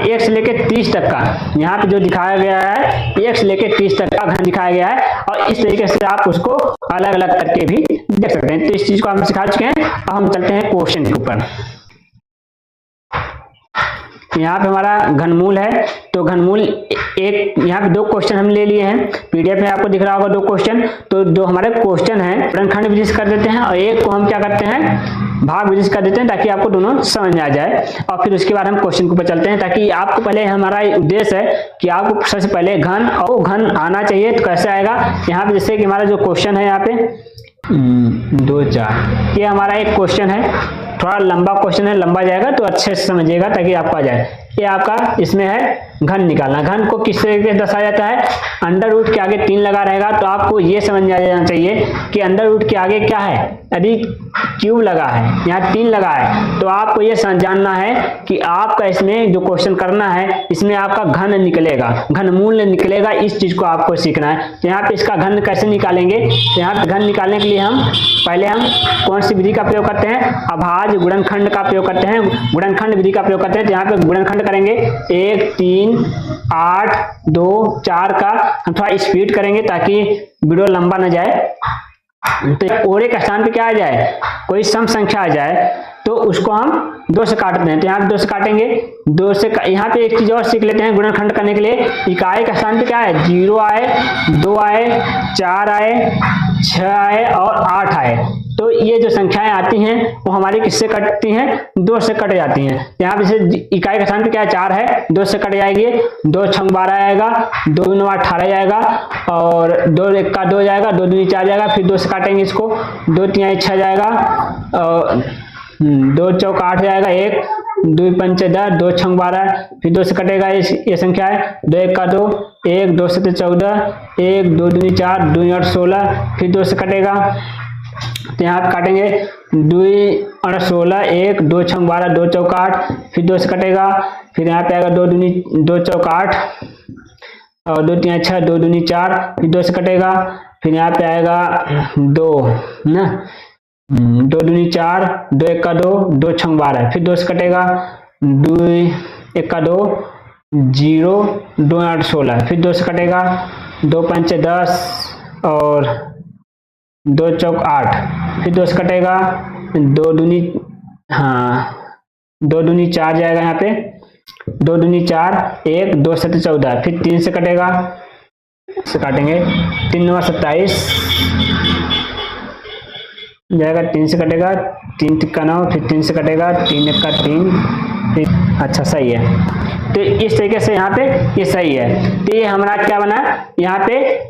[SPEAKER 1] 1 से लेके 30 तक का यहाँ पे जो दिखाया गया है 1 से लेके 30 तक का घन दिखाया गया है, और इस तरीके से आप उसको अलग अलग करके भी देख सकते हैं। तो इस चीज को हम सिखा चुके हैं। अब हम चलते हैं क्वेश्चन के ऊपर। यहाँ पे हमारा घनमूल है, तो घनमूल एक यहाँ पे 2 क्वेश्चन हम ले लिए हैं, पीडीएफ में आपको दिख रहा होगा 2 क्वेश्चन। तो जो हमारे क्वेश्चन है गुणनखंड विधि से कर देते हैं, और एक को हम क्या करते हैं भाग विधि से कर देते हैं, ताकि आपको दोनों समझ में आ जाए। और फिर उसके बाद हम क्वेश्चन के ऊपर चलते हैं, ताकि आपको पहले हमारा उद्देश्य है कि आपको सबसे पहले घन और घन आना चाहिए। तो कैसे आएगा, यहाँ पे जैसे कि हमारा जो क्वेश्चन है यहाँ पे 2 4, ये हमारा एक क्वेश्चन है, थोड़ा लंबा क्वेश्चन है, लंबा जाएगा तो अच्छे से समझिएगा ताकि आपको आ जाए। ये आपका इसमें है घन निकालना। घन को किस तरीके से दर्शाया जाता है, अंडर रूट के आगे 3 लगा रहेगा, तो आपको ये समझ आ जाना चाहिए कि अंडर रूट के आगे क्या है, यदि क्यूब लगा है, यहाँ 3 लगा है, तो आपको ये जानना है कि आपका इसमें जो क्वेश्चन करना है इसमें आपका घन निकलेगा, घनमूल निकलेगा, इस चीज को आपको सीखना है। तो यहाँ पे इसका घन कैसे निकालेंगे, तो यहाँ पे घन निकालने के लिए पहले हम कौन सी विधि का प्रयोग करते हैं, अभाज्य गुणनखंड का प्रयोग करते हैं, गुणनखंड विधि का प्रयोग करते हैं। तो यहाँ पे गुणनखंड करेंगे 1, 3, 8, 2, 4 का हम थोड़ा स्पीड करेंगे ताकि वीडियो लंबा न जाए। तो और एक स्थान पे क्या आ जाए, कोई सम संख्या आ जाए तो उसको हम 2 से काटते हैं। तो यहाँ पे 2 से काटेंगे, 2 से यहाँ पे एक चीज और सीख लेते हैं गुणनखंड करने के लिए। इकाई का स्थान पे क्या है, 0 आए, 2 आए, 4 आए, 6 आए और 8 आए। तो ये जो संख्याएं आती हैं वो हमारी किससे कटती हैं, 2 से कट जाती हैं। यहाँ पे जैसे इकाई का स्थान पे क्या है, 4 है, 2 से कट जाएगी, 2 छंग 12 आएगा, 2 9 18 जाएगा और 2 1 का 2 जाएगा, 2 2 4 जाएगा, फिर 2 से काटेंगे इसको, 2 3 6 जाएगा और 2 चौक 8 जाएगा, 1 2 पंच 10, 2 छंग 12, फिर 2 से कटेगा ये संख्या है, 2 1 का 2, 1 2 7 14, 1 2 2 4, 2 8 16, फिर 2 से कटेगा। तो यहाँ पे काटेंगे 2 8 16, 1 2 छंग 12, 2 चौक 8, फिर 2 से कटेगा, फिर यहाँ पे आएगा 2 चौक 8 और 2 3 6, 2 2 4, फिर 2 से कटेगा, फिर यहाँ पे आएगा 2 ना, 2 2 4, 2 1 का 2, 2 छंग 12, फिर 2 से कटेगा, 2 1 का 2, 0 2 8 16, फिर 2 से कटेगा, 2 पंच 10 और 2 चौक 8, फिर 2 से कटेगा, 2 दूनी 4 जाएगा, यहाँ पे 2 दूनी 4, 1 2 7 14, फिर 3 से कटेगा, से काटेंगे 3 9 27 जाएगा, 3 से कटेगा, 3 3 का 9, फिर 3 से कटेगा, 3 1 का 3, फिर अच्छा सही है। तो इस तरीके से यहाँ पे ये सही है। तो ये हमारा क्या बना, यहाँ पे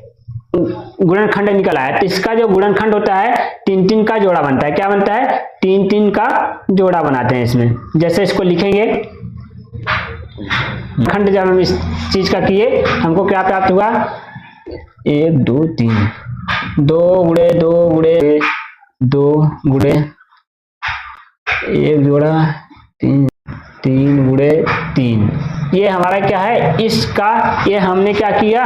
[SPEAKER 1] गुणनखंड निकल आया। तो इसका जो गुणनखंड होता है 3 3 का जोड़ा बनता है, क्या बनता है, 3 3 का जोड़ा बनाते हैं इसमें। जैसे इसको लिखेंगे खंड, जब हम इस चीज का किए हमको क्या प्राप्त हुआ, 1 2 3, 2 गुणे 2 गुणे 2 गुणे 1 जोड़ा 3 3 गुणे 3, ये हमारा क्या है, इसका ये हमने क्या किया,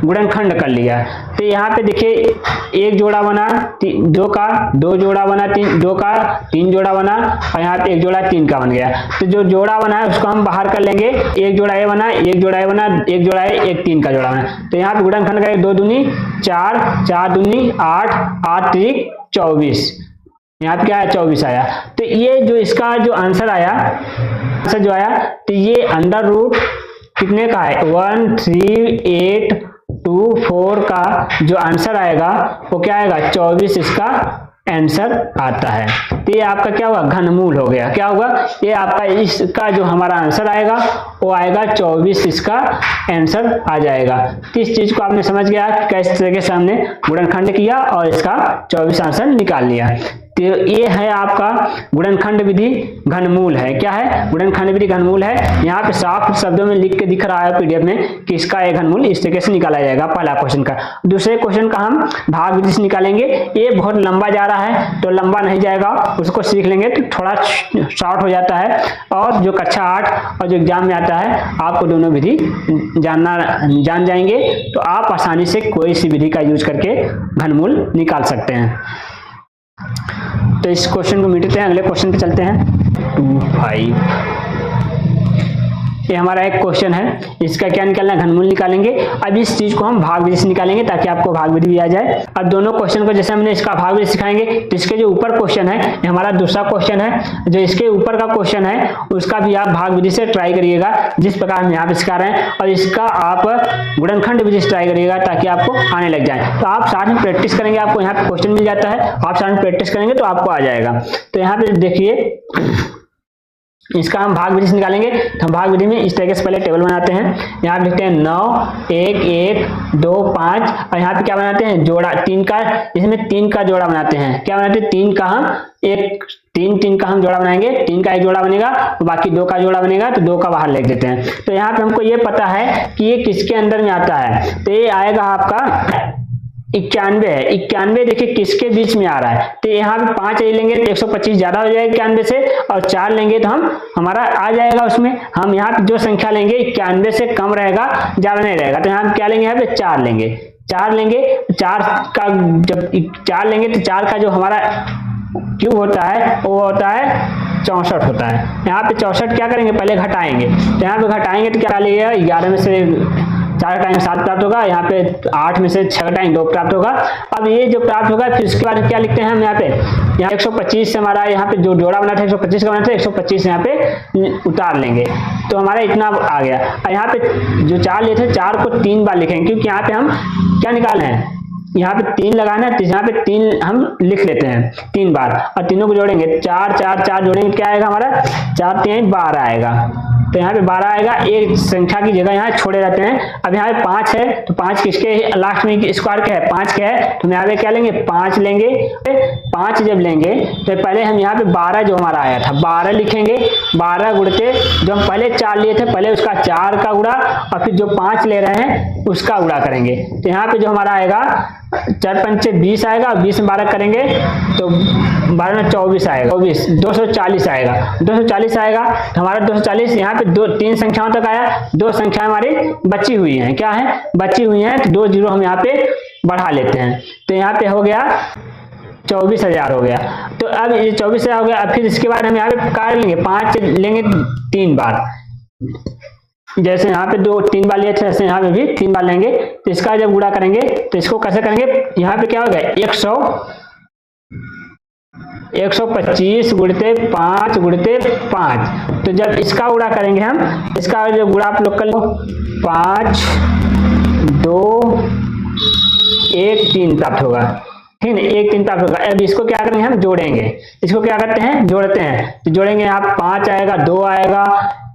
[SPEAKER 1] गुणनखंड कर लिया। तो यहाँ पे देखिए 1 जोड़ा बना, 2 का 2 जोड़ा बना, 2 का 3 जोड़ा बना और यहाँ पे 1 जोड़ा 3 का बन गया। तो जो जोड़ा बना है उसको हम बाहर कर लेंगे, 1 जोड़ा ये बना, 1 जोड़ा ये बना, 1 जोड़ा है, 1 3 का जोड़ा बना। तो यहाँ पे गुणनखंड करेंगे 2 दूनी 4, 4 दूनी 8, 8 3 24, यहाँ पे क्या है 24 आया। तो ये जो इसका जो आंसर आया, आंसर जो आया, तो ये अंडर रूट कितने का है, 13824 का जो आंसर आएगा वो क्या आएगा, 24 इसका आंसर आता है। तो ये आपका क्या हुआ, घनमूल हो गया। क्या होगा, ये आपका इसका जो हमारा आंसर आएगा वो आएगा 24, इसका आंसर आ जाएगा। तो इस चीज को आपने समझ गया किस तरीके से हमने गुणनखंड किया और इसका 24 आंसर निकाल लिया। तो ये है आपका गुणनखंड विधि घनमूल है। क्या है, गुणनखंड विधि घनमूल है। यहाँ पे साफ शब्दों में लिख के दिख रहा है पीडीएफ में कि इसका एक घनमूल इस तरीके से निकाला जाएगा, पहला क्वेश्चन का। दूसरे क्वेश्चन का हम भाग विधि से निकालेंगे। ये बहुत लंबा जा रहा है तो लंबा नहीं जाएगा, उसको सीख लेंगे तो थोड़ा शॉर्ट हो जाता है। और जो कक्षा 8 और जो एग्जाम में आता है आपको दोनों विधि जान जाएंगे तो आप आसानी से कोई सी विधि का यूज करके घनमूल निकाल सकते हैं। तो इस क्वेश्चन को मिटाते हैं, अगले क्वेश्चन पे चलते हैं। 2 5 ये हमारा एक क्वेश्चन है, इसका क्या निकालना है, घनमूल निकालेंगे। अब इस चीज को हम भाग विधि से निकालेंगे ताकि आपको भाग विधि भी आ जाए। अब दोनों क्वेश्चन को जैसे हमने इसका भाग विधि सिखाएंगे तो इसके जो ऊपर क्वेश्चन है ये हमारा दूसरा क्वेश्चन है, जो इसके ऊपर का क्वेश्चन है उसका भी आप भाग विधि से ट्राई करिएगा जिस प्रकार हम यहाँ पे सिखा रहे हैं, और इसका आप गुणनखंड विधि से ट्राई करिएगा ताकि आपको आने लग जाए। तो आप साथ में प्रैक्टिस करेंगे, आपको यहाँ पे क्वेश्चन मिल जाता है, आप साथ में प्रैक्टिस करेंगे तो आपको आ जाएगा। तो यहाँ पे देखिए इसका हम भाग विधि से निकालेंगे। तो हम भाग विधि में इस तरीके से पहले टेबल बनाते हैं। यहाँ पे लिखते हैं 9 1 1 2 5 और यहाँ पे क्या बनाते हैं जोड़ा 3 का, इसमें 3 का जोड़ा बनाते हैं। क्या बनाते हैं 3 का हम एक 3 का हम जोड़ा बनाएंगे। 3 का एक जोड़ा बनेगा, बाकी 2 का जोड़ा बनेगा, तो 2 का बाहर लिख देते हैं। तो यहाँ पे हमको ये पता है कि ये किसके अंदर में आता है, तो ये आएगा आपका 91 है। 91 देखिए किसके बीच में आ रहा है, तो यहाँ पे 5 लेंगे तो 125 ज्यादा हो जाएगा 91 से, और 4 लेंगे तो हम हमारा आ जाएगा उसमें। हम यहाँ पे जो संख्या लेंगे 91 से कम रहेगा, ज्यादा नहीं रहेगा, तो यहाँ पे क्या लेंगे, यहाँ पे 4 लेंगे। 4 लेंगे, 4 का जब 4 लेंगे तो 4 का जो हमारा क्यूब होता है वो होता है 64 होता है। यहाँ पे 64 क्या करेंगे, पहले घटाएंगे। तो यहाँ पे घटाएंगे तो क्या लगेगा, 11 में से 4 घटाएंगे 7 प्राप्त होगा, यहाँ पे 8 में से 6 घटाएंगे 2 प्राप्त होगा। अब ये जो प्राप्त होगा फिर उसके बाद क्या लिखते हैं हम यहाँ पे, यहाँ 125 से हमारा यहाँ पे जो जोड़ा बना था 125 का बना था, 125 यहाँ पे उतार लेंगे तो हमारा इतना आ गया। और यहाँ पे जो 4 लिए थे 4 को 3 बार लिखेंगे, क्योंकि यहाँ पे हम क्या निकालना है, यहाँ पे 3 लगाना है, तो यहाँ पे 3 हम लिख लेते हैं 3 बार, और तीनों को जोड़ेंगे 4 4 4 जोड़ेंगे क्या आएगा हमारा 4 3 12 आएगा। तो यहाँ पे 12 आएगा, एक संख्या की जगह यहाँ छोड़े रहते हैं। अब यहाँ पे 5 है, तो 5 किसके लास्ट में स्क्वायर का है 5 का है, तो हम यहाँ पे क्या लेंगे 5 लेंगे। 5 जब लेंगे तो पहले हम यहाँ पे 12 जो हमारा आया था 12 लिखेंगे। 12 गुणते जो हम पहले 4 लिए थे पहले उसका 4 का गुणा, और फिर जो 5 ले रहे हैं उसका गुणा करेंगे। तो यहाँ पे जो हमारा आएगा 4 पंचे 20 आएगा, 20 में 12 करेंगे तो 12 में 24 आएगा, 24 240 आएगा। 240 आएगा तो हमारा 240 यहाँ पे 3 संख्याओं तक आया, 2 संख्याएं हमारी बची हुई हैं, क्या है बची हुई हैं, तो 2 जीरो हम यहाँ पे बढ़ा लेते हैं। तो यहाँ पे हो गया 24,000 हो गया। तो अब ये 24,000 हो गया। अब फिर इसके बाद हम यहाँ पे काट लेंगे, 5 लेंगे 3 बार, जैसे यहाँ पे 3 बार लिए थे ऐसे यहाँ पे भी 3 बार लेंगे। तो इसका जब गुणा करेंगे तो इसको कैसे करेंगे, यहाँ पे क्या होगा 125 गुणते 5 गुणते 5। तो जब इसका गुणा करेंगे हम, इसका जब गुणा आप लोग कर लो 5 2 1 3 प्राप्त होगा, ठीक है 1 3 प्राप्त होगा। अब इसको क्या करेंगे हम जोड़ेंगे, इसको क्या करते हैं जोड़ते हैं। तो जोड़ेंगे यहाँ 5 आएगा, 2 आएगा,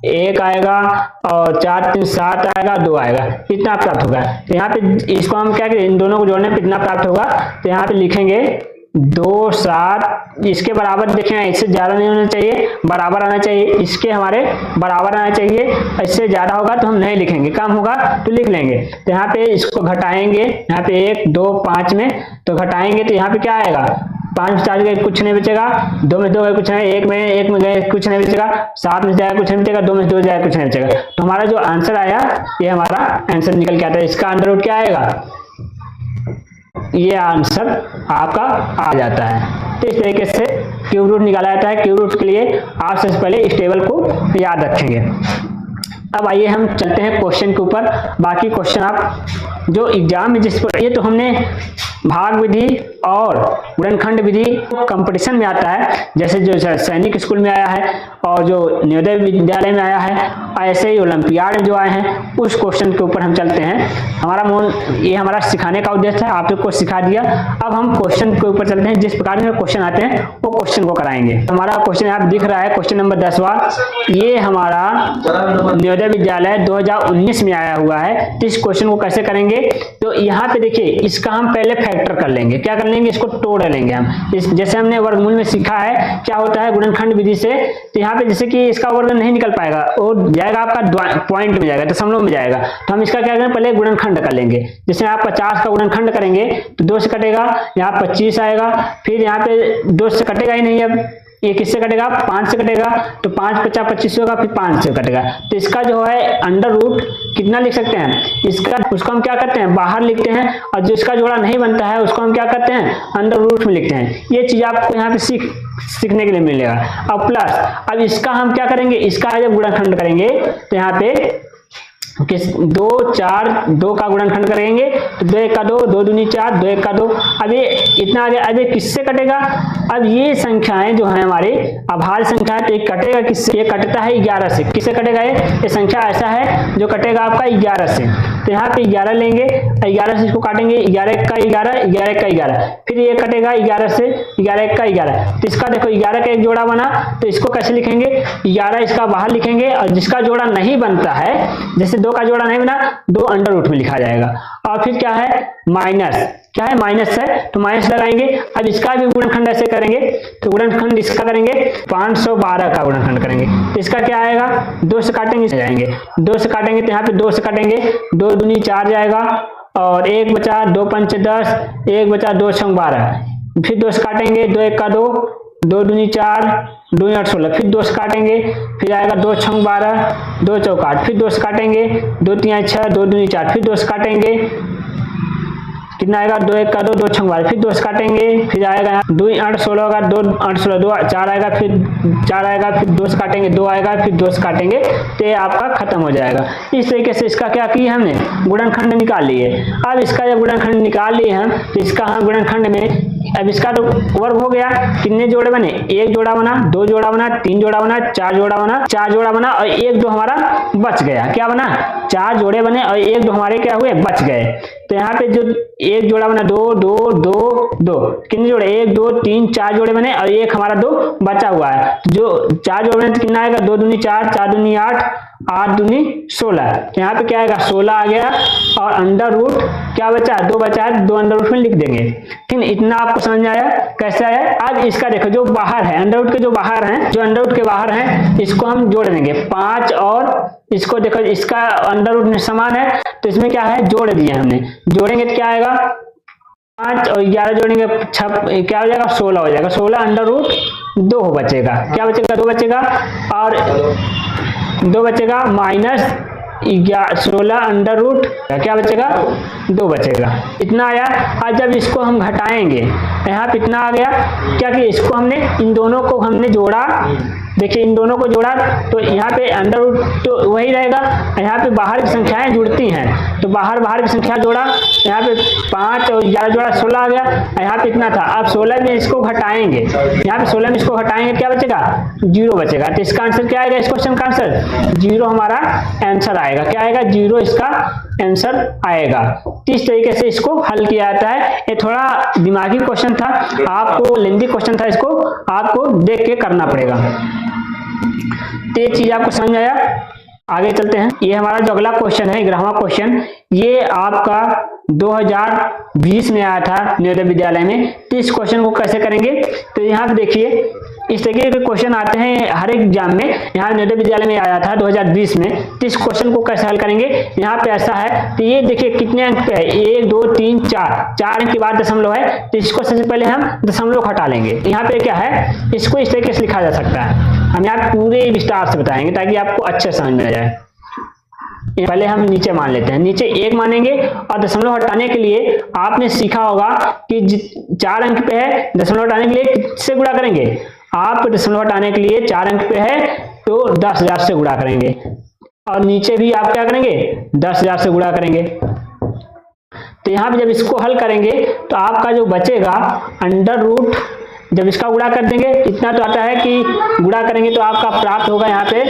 [SPEAKER 1] 1 आएगा, और 4 3 7 आएगा, 2 आएगा, इतना प्राप्त होगा। तो यहाँ पे इसको हम क्या करें, इन दोनों को जोड़ने पे कितना प्राप्त होगा, तो यहाँ पे लिखेंगे 2 7, इसके बराबर देखें, इससे ज्यादा नहीं होना चाहिए, बराबर आना चाहिए, इसके हमारे बराबर आना चाहिए। इससे ज्यादा होगा तो हम नहीं लिखेंगे, कम होगा तो लिख लेंगे। तो यहाँ पे इसको घटाएंगे, यहाँ पे 1 2 5 में तो घटाएंगे तो यहाँ पे क्या आएगा 5 में 4 गए कुछ नहीं बचेगा, 2 में 2 गए कुछ नहीं, 1 में गए कुछ नहीं बचेगा, 7 में जाएगा कुछ नहीं बचेगा, 2 में 2 जाएगा कुछ नहीं बचेगा। तो हमारा जो आंसर आया ये हमारा आंसर निकल के आता है। इसका अंडर रूट क्या आएगा, ये आंसर आपका आ जाता है। तो इस तरीके से क्यूब रूट निकाला जाता है। क्यूब रूट के लिए आप सबसे पहले इस टेबल को याद रखेंगे। अब आइए हम चलते हैं क्वेश्चन के ऊपर। बाकी क्वेश्चन आप जो एग्जाम में जिस पर, ये तो हमने भाग विधि और गुणनखंड विधि कंपटीशन में आता है, जैसे जो सैनिक स्कूल में आया है और जो नवोदय विद्यालय में आया है, ऐसे ही ओलंपियाड में जो आए हैं उस क्वेश्चन के ऊपर हम चलते हैं। ये हमारा सिखाने का उद्देश्य है, आप लोग को सिखा दिया। अब हम क्वेश्चन के ऊपर चलते हैं, जिस प्रकार में क्वेश्चन आते हैं वो क्वेश्चन को कराएंगे। हमारा क्वेश्चन यहाँ दिख रहा है, क्वेश्चन नंबर 10वां, ये हमारा नवोदय विद्यालय 2019 में आया हुआ है। तो इस क्वेश्चन को कैसे करेंगे, तो यहाँ पे देखिए इसका हम पहले फैक्टर कर लेंगे। क्या कर लेंगे, इसको तोड़ लेंगे हम। जैसे हमने वर्गमूल में सीखा है क्या होता है गुणनखंड विधि से, तो यहाँ पे जैसे कि इसका वर्ग नहीं निकल पाएगा, वो जाएगा आपका पॉइंट में जाएगा, दशमलव में जाएगा। तो हम इसका क्या करेंगे, पहले गुणनखंड कर लेंगे। जैसे आप 50 का गुणनखंड करेंगे तो 2 से कटेगा, यहाँ 25 आएगा, फिर यहाँ पे 2 से कटेगा ही नहीं, अब ये किससे कटेगा 5 से कटेगा, तो 5 50 25 होगा, फिर 5 से कटेगा। तो इसका जो है अंडर रूट कितना लिख सकते हैं, इसका उसको हम क्या करते हैं बाहर लिखते हैं, और जो इसका जोड़ा नहीं बनता है उसको हम क्या करते हैं अंडर रूट में लिखते हैं। ये चीज आपको यहाँ पे सीखने के लिए मिलेगा। अब प्लस, अब इसका हम क्या करेंगे, इसका जब गुणनखंड करेंगे तो यहाँ पे 2 4 2 का गुणनखंड करेंगे तो 2 1 का 2, 2 दूनी 4, 2 1 का 2। अब ये इतना आ गया। अब ये किससे कटेगा, अब ये संख्याएं जो है हमारी अभाज्य संख्या है, तो ये कटेगा किससे, ये कटता है 11 से। किससे कटेगा, ये संख्या ऐसा है जो कटेगा आपका 11 से। तो यहाँ पे 11 लेंगे, 11 से इसको काटेंगे, 11 का 11, 11 का 11, फिर ये कटेगा 11 से, 11 का 11। तो इसका देखो 11 का एक जोड़ा बना, तो इसको कैसे लिखेंगे, 11 इसका बाहर लिखेंगे, और जिसका जोड़ा नहीं बनता है, जैसे 2 का जोड़ा नहीं बना, 2 अंडर रूट में लिखा जाएगा। और फिर क्या है, माइनस, क्या है, माइनस है, तो माइनस लगाएंगे। अब इसका भी गुणनखंड ऐसे करेंगे, तो गुणनखंड इसका करेंगे 512 का गुणनखंड करेंगे, तो इसका क्या आएगा, 2 से काटेंगे, जाएंगे 2 से काटेंगे, तो यहाँ पे 2 से काटेंगे, 2 दूनी 4 जाएगा, और 1 बचा, 2 पंचे 10, 1 बचा, 2 छंग 12, फिर 2 से काटेंगे, 2 1 का 2, 2 दूनी 4, 2 8 16, फिर 2 से काटेंगे, फिर आएगा 2 छंग 12, 2 चौक 8, फिर 2 से काटेंगे, 2 3 6, 2 दूनी 4, फिर 2 से काटेंगे, कितना आएगा, 2 1 का 2, 2 छंग 12, फिर 2 से काटेंगे, फिर आएगा 2 8 16 होगा, 2 8 16, 2 4 आएगा, फिर 4 आएगा, फिर 2 से काटेंगे, 2 आएगा, फिर 2 से काटेंगे, तो ये आपका खत्म हो जाएगा। इस तरीके से इसका क्या किया हमने, गुणनखंड निकाल लिए। अब इसका जब गुणनखंड निकाल लिए हम, तो इसका हम गुणनखंड में, अब इसका तो वर्ग हो गया, कितने जोड़े बने, 1 जोड़ा बना, 2 जोड़ा बना, 3 जोड़ा बना, 4 जोड़ा बना, 4 जोड़ा बना, और 1 2 हमारा बच गया, क्या बना, 4 जोड़े बने, और 1 2 हमारे क्या हुए, बच गए। तो यहाँ पे जो 1 जोड़ा बना, 2 2 2 2, कितने जोड़े, 1 2 3 4 जोड़े बने, और 1 हमारा 2 बचा हुआ है, जो 4 जोड़े बने तो कितना आएगा, 2 दूनी 4, 4 दूनी 8, 8 दूनी 16, यहाँ पे क्या आएगा, 16 आ गया, और अंडर रूट क्या बचा, 2 बचा है, 2 अंडर रूट में लिख देंगे। ठीक है, इतना आपको समझ में आया, कैसे आया। अब इसका देखो जो बाहर है, अंडर रूट के जो बाहर हैं, जो अंडर रूट के बाहर हैं, इसको हम जोड़ देंगे 5, और इसको देखो इसका अंडर रूट समान है, तो इसमें क्या है, जोड़ दिया हमने, जोड़ेंगे तो क्या आएगा, 5 और 11 जोड़ेंगे, क्या हो जाएगा, 16 हो जाएगा, 16 अंडर रूट 2 बचेगा, क्या बचेगा, 2 बचेगा, और 2 बचेगा, माइनस 16 अंडर रूट क्या बचेगा, 2 बचेगा, इतना आया। आज जब इसको हम घटाएंगे, यहाँ पे इतना आ गया, क्या कि इसको हमने, इन दोनों को हमने जोड़ा, देखिए इन दोनों को जोड़ा, तो यहाँ पे अंडर रूट तो वही रहेगा, यहाँ पे बाहर की संख्याएं जुड़ती हैं, तो बाहर की संख्या जोड़ा, यहाँ पे 5 और 11 जोड़ा 16 आ गया, यहाँ पे इतना था। अब 16 में इसको घटाएंगे, यहाँ पे 16 में इसको घटाएंगे, क्या बचेगा, 0 बचेगा। तो इसका आंसर क्या आएगा, इस क्वेश्चन का आंसर 0 हमारा आंसर आएगा, क्या आएगा, 0 इसका आंसर आएगा। इस तरीके से इसको हल किया जाता है। ये थोड़ा दिमागी क्वेश्चन था, आपको लेंथी क्वेश्चन था, इसको आपको देख के करना पड़ेगा। तो ये चीज आपको समझ आया, आगे चलते हैं। ये हमारा जो अगला क्वेश्चन है, 11वां क्वेश्चन, ये आपका 2020 में आया था नवोदय विद्यालय में। तो इस क्वेश्चन को कैसे करेंगे, तो यहाँ पे देखिए इस तरीके के क्वेश्चन आते हैं हर एक एग्जाम में, यहाँ नवोदय विद्यालय में आया था 2020 में। तो इस क्वेश्चन को कैसे हल करेंगे, यहाँ पे ऐसा है, तो ये देखिए कितने अंक पे है, 1 2 3 4 अंक के बाद दशमलव है, तो इसको सबसे पहले हम दशमलव हटा लेंगे। यहाँ पे क्या है, इसको इस तरीके से लिखा जा सकता है, हम यहाँ पूरे विस्तार से बताएंगे ताकि आपको अच्छे समझ में आ जाए। पहले हम नीचे मान लेते हैं, नीचे 1 मानेंगे, और दशमलव हटाने के लिए आपने सीखा होगा कि 4 अंक पे है, दशमलव हटाने के लिए किससे गुणा करेंगे, आप दशमलव हटाने के लिए 4 अंक पे है तो 10,000 से गुणा करेंगे, और नीचे भी आप क्या करेंगे, 10,000 से गुणा करेंगे। तो यहाँ पे जब इसको हल करेंगे तो आपका जो बचेगा अंडर रूट, जब इसका गुणा कर देंगे, इतना तो आता है कि गुणा करेंगे तो आपका प्राप्त होगा, यहाँ पे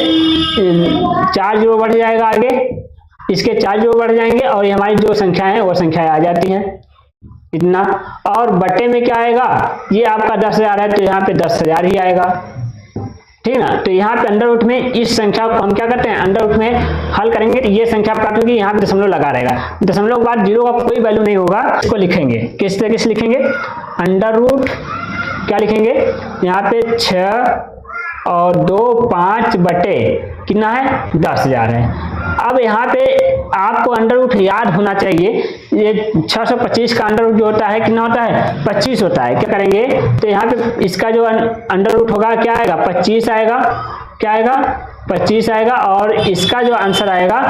[SPEAKER 1] 4 जीरो बढ़ जाएगा, आगे इसके 4 जीरो बढ़ जाएंगे, और ये हमारी जो संख्या है वो संख्याएं आ जाती हैं, इतना। और बट्टे में क्या आएगा, ये आपका 10,000 है, तो यहाँ पे 10,000 ही आएगा, ठीक है ना। तो यहाँ पे अंडर रूट में इस संख्या को हम क्या करते हैं, अंडर रूट में हल करेंगे तो ये संख्या प्राप्त होगी, यहाँ पे दशमलव लगा रहेगा, दशमलव के बाद 0 का कोई वैल्यू नहीं होगा, इसको लिखेंगे किस तरीके से लिखेंगे, अंडर रूट क्या लिखेंगे, यहाँ पे 6 और 2 5 बटे कितना है, 10,000 है। अब यहाँ पे आपको अंडर रूट याद होना चाहिए, ये 625 का अंडर रूट जो होता है कितना होता है, 25 होता है। क्या करेंगे, तो यहाँ पे इसका जो अंडर रूट होगा क्या आएगा, 25 आएगा, क्या आएगा, 25 आएगा, और इसका जो आंसर आएगा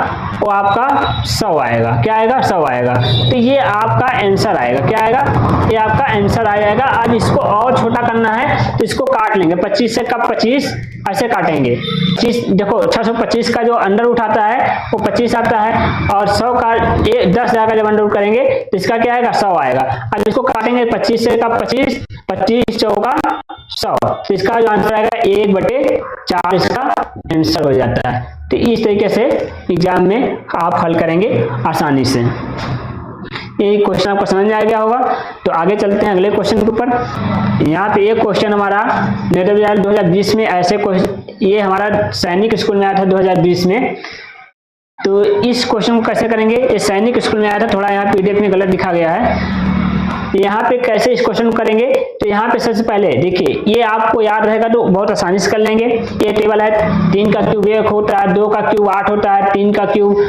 [SPEAKER 1] वो आपका 100 आएगा, क्या आएगा, 100 आएगा। तो ये आपका आंसर आएगा, क्या आएगा, ये आपका आंसर आ जाएगा। अब इसको और छोटा करना है तो इसको काट लेंगे, 25 से कब 25 ऐसे काटेंगे, 25 देखो 625 का जो अंडर रूट आता है वो 25 आता है, और 100 का 10,000 का जब अंडर रूट करेंगे तो इसका क्या आएगा, 100 आएगा। अब इसको काटेंगे 25 से कब 25, 25 चौका 100, तो इसका जो आंसर आएगा 1/4 इसका आंसर हो जाता है। तो इस तरीके से एग्जाम में आप हल करेंगे आसानी से। ये क्वेश्चन आपको समझ में आ गया होगा। तो आगे चलते हैं अगले क्वेश्चन के ऊपर। यहाँ पे एक क्वेश्चन हमारा 2020 में ऐसे क्वेश्चन, ये हमारा सैनिक स्कूल में आया था 2020 में। तो इस क्वेश्चन को कैसे करेंगे, ये सैनिक स्कूल में आया था, थोड़ा यहाँ पीडीएफ में गलत दिखा गया है। यहाँ पे कैसे इस क्वेश्चन को करेंगे, तो यहाँ पे सबसे पहले देखिए, ये आपको याद रहेगा तो बहुत आसानी से कर लेंगे। ये टेबल है, 3 का क्यूब 1 होता है, 2 का क्यूब 8 होता है, 3 का क्यूब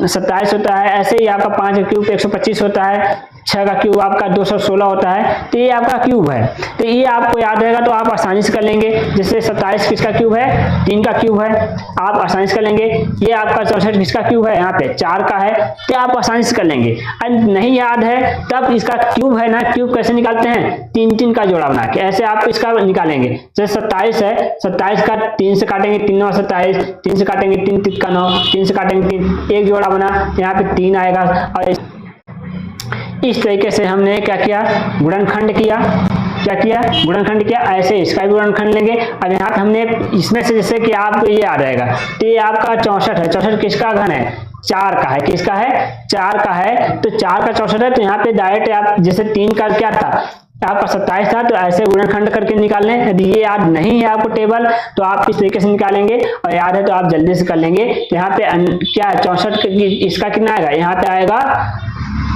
[SPEAKER 1] 27 होता है, ऐसे ही आपका 5 का क्यूब 125 होता है, 6 का क्यूब आपका 216 होता है। तो ये आपका क्यूब है, तो ये आपको याद रहेगा तो आप आसानी से कर लेंगे। जैसे 27 किसका क्यूब है, 3 का क्यूब है, आप आसानी से कर लेंगे। ये आपका 64 किसका क्यूब है, यहाँ पे 4 का है, तो आप आसानी से कर लेंगे। अगर नहीं याद है तब इसका क्यूब है ना, क्यूब कैसे निकालते हैं, 3 का जोड़ा बना के ऐसे आप इसका निकालेंगे। जैसे 27 है, 27 का 3 से काटेंगे, 3 9 27, 3 से काटेंगे 3 3 का 9, 3 से काटेंगे 3, एक जोड़ा बना, यहाँ पे 3 आएगा। और इस तरीके से हमने क्या किया, गुणनखंड किया। क्या किया, गुणनखंड किया। ऐसे इसका भी गुणनखंड लेंगे। अब यहाँ पे हमने इसमें से जैसे कि आपको ये याद रहेगा, तो ये आपका 64 है, 64 किसका घन है, 4 का है, किसका है, 4 का है। तो 4 का 64 है, तो यहाँ पे डायरेक्ट आप जैसे 3 का क्या था आपका 27 था, तो ऐसे गुणनखंड करके निकाल लें। यदि ये याद नहीं है आपको टेबल, तो आप इस तरीके से निकालेंगे, और याद है तो आप जल्दी से कर लेंगे। यहाँ पे क्या 64 इसका कितना आएगा, यहाँ पे आएगा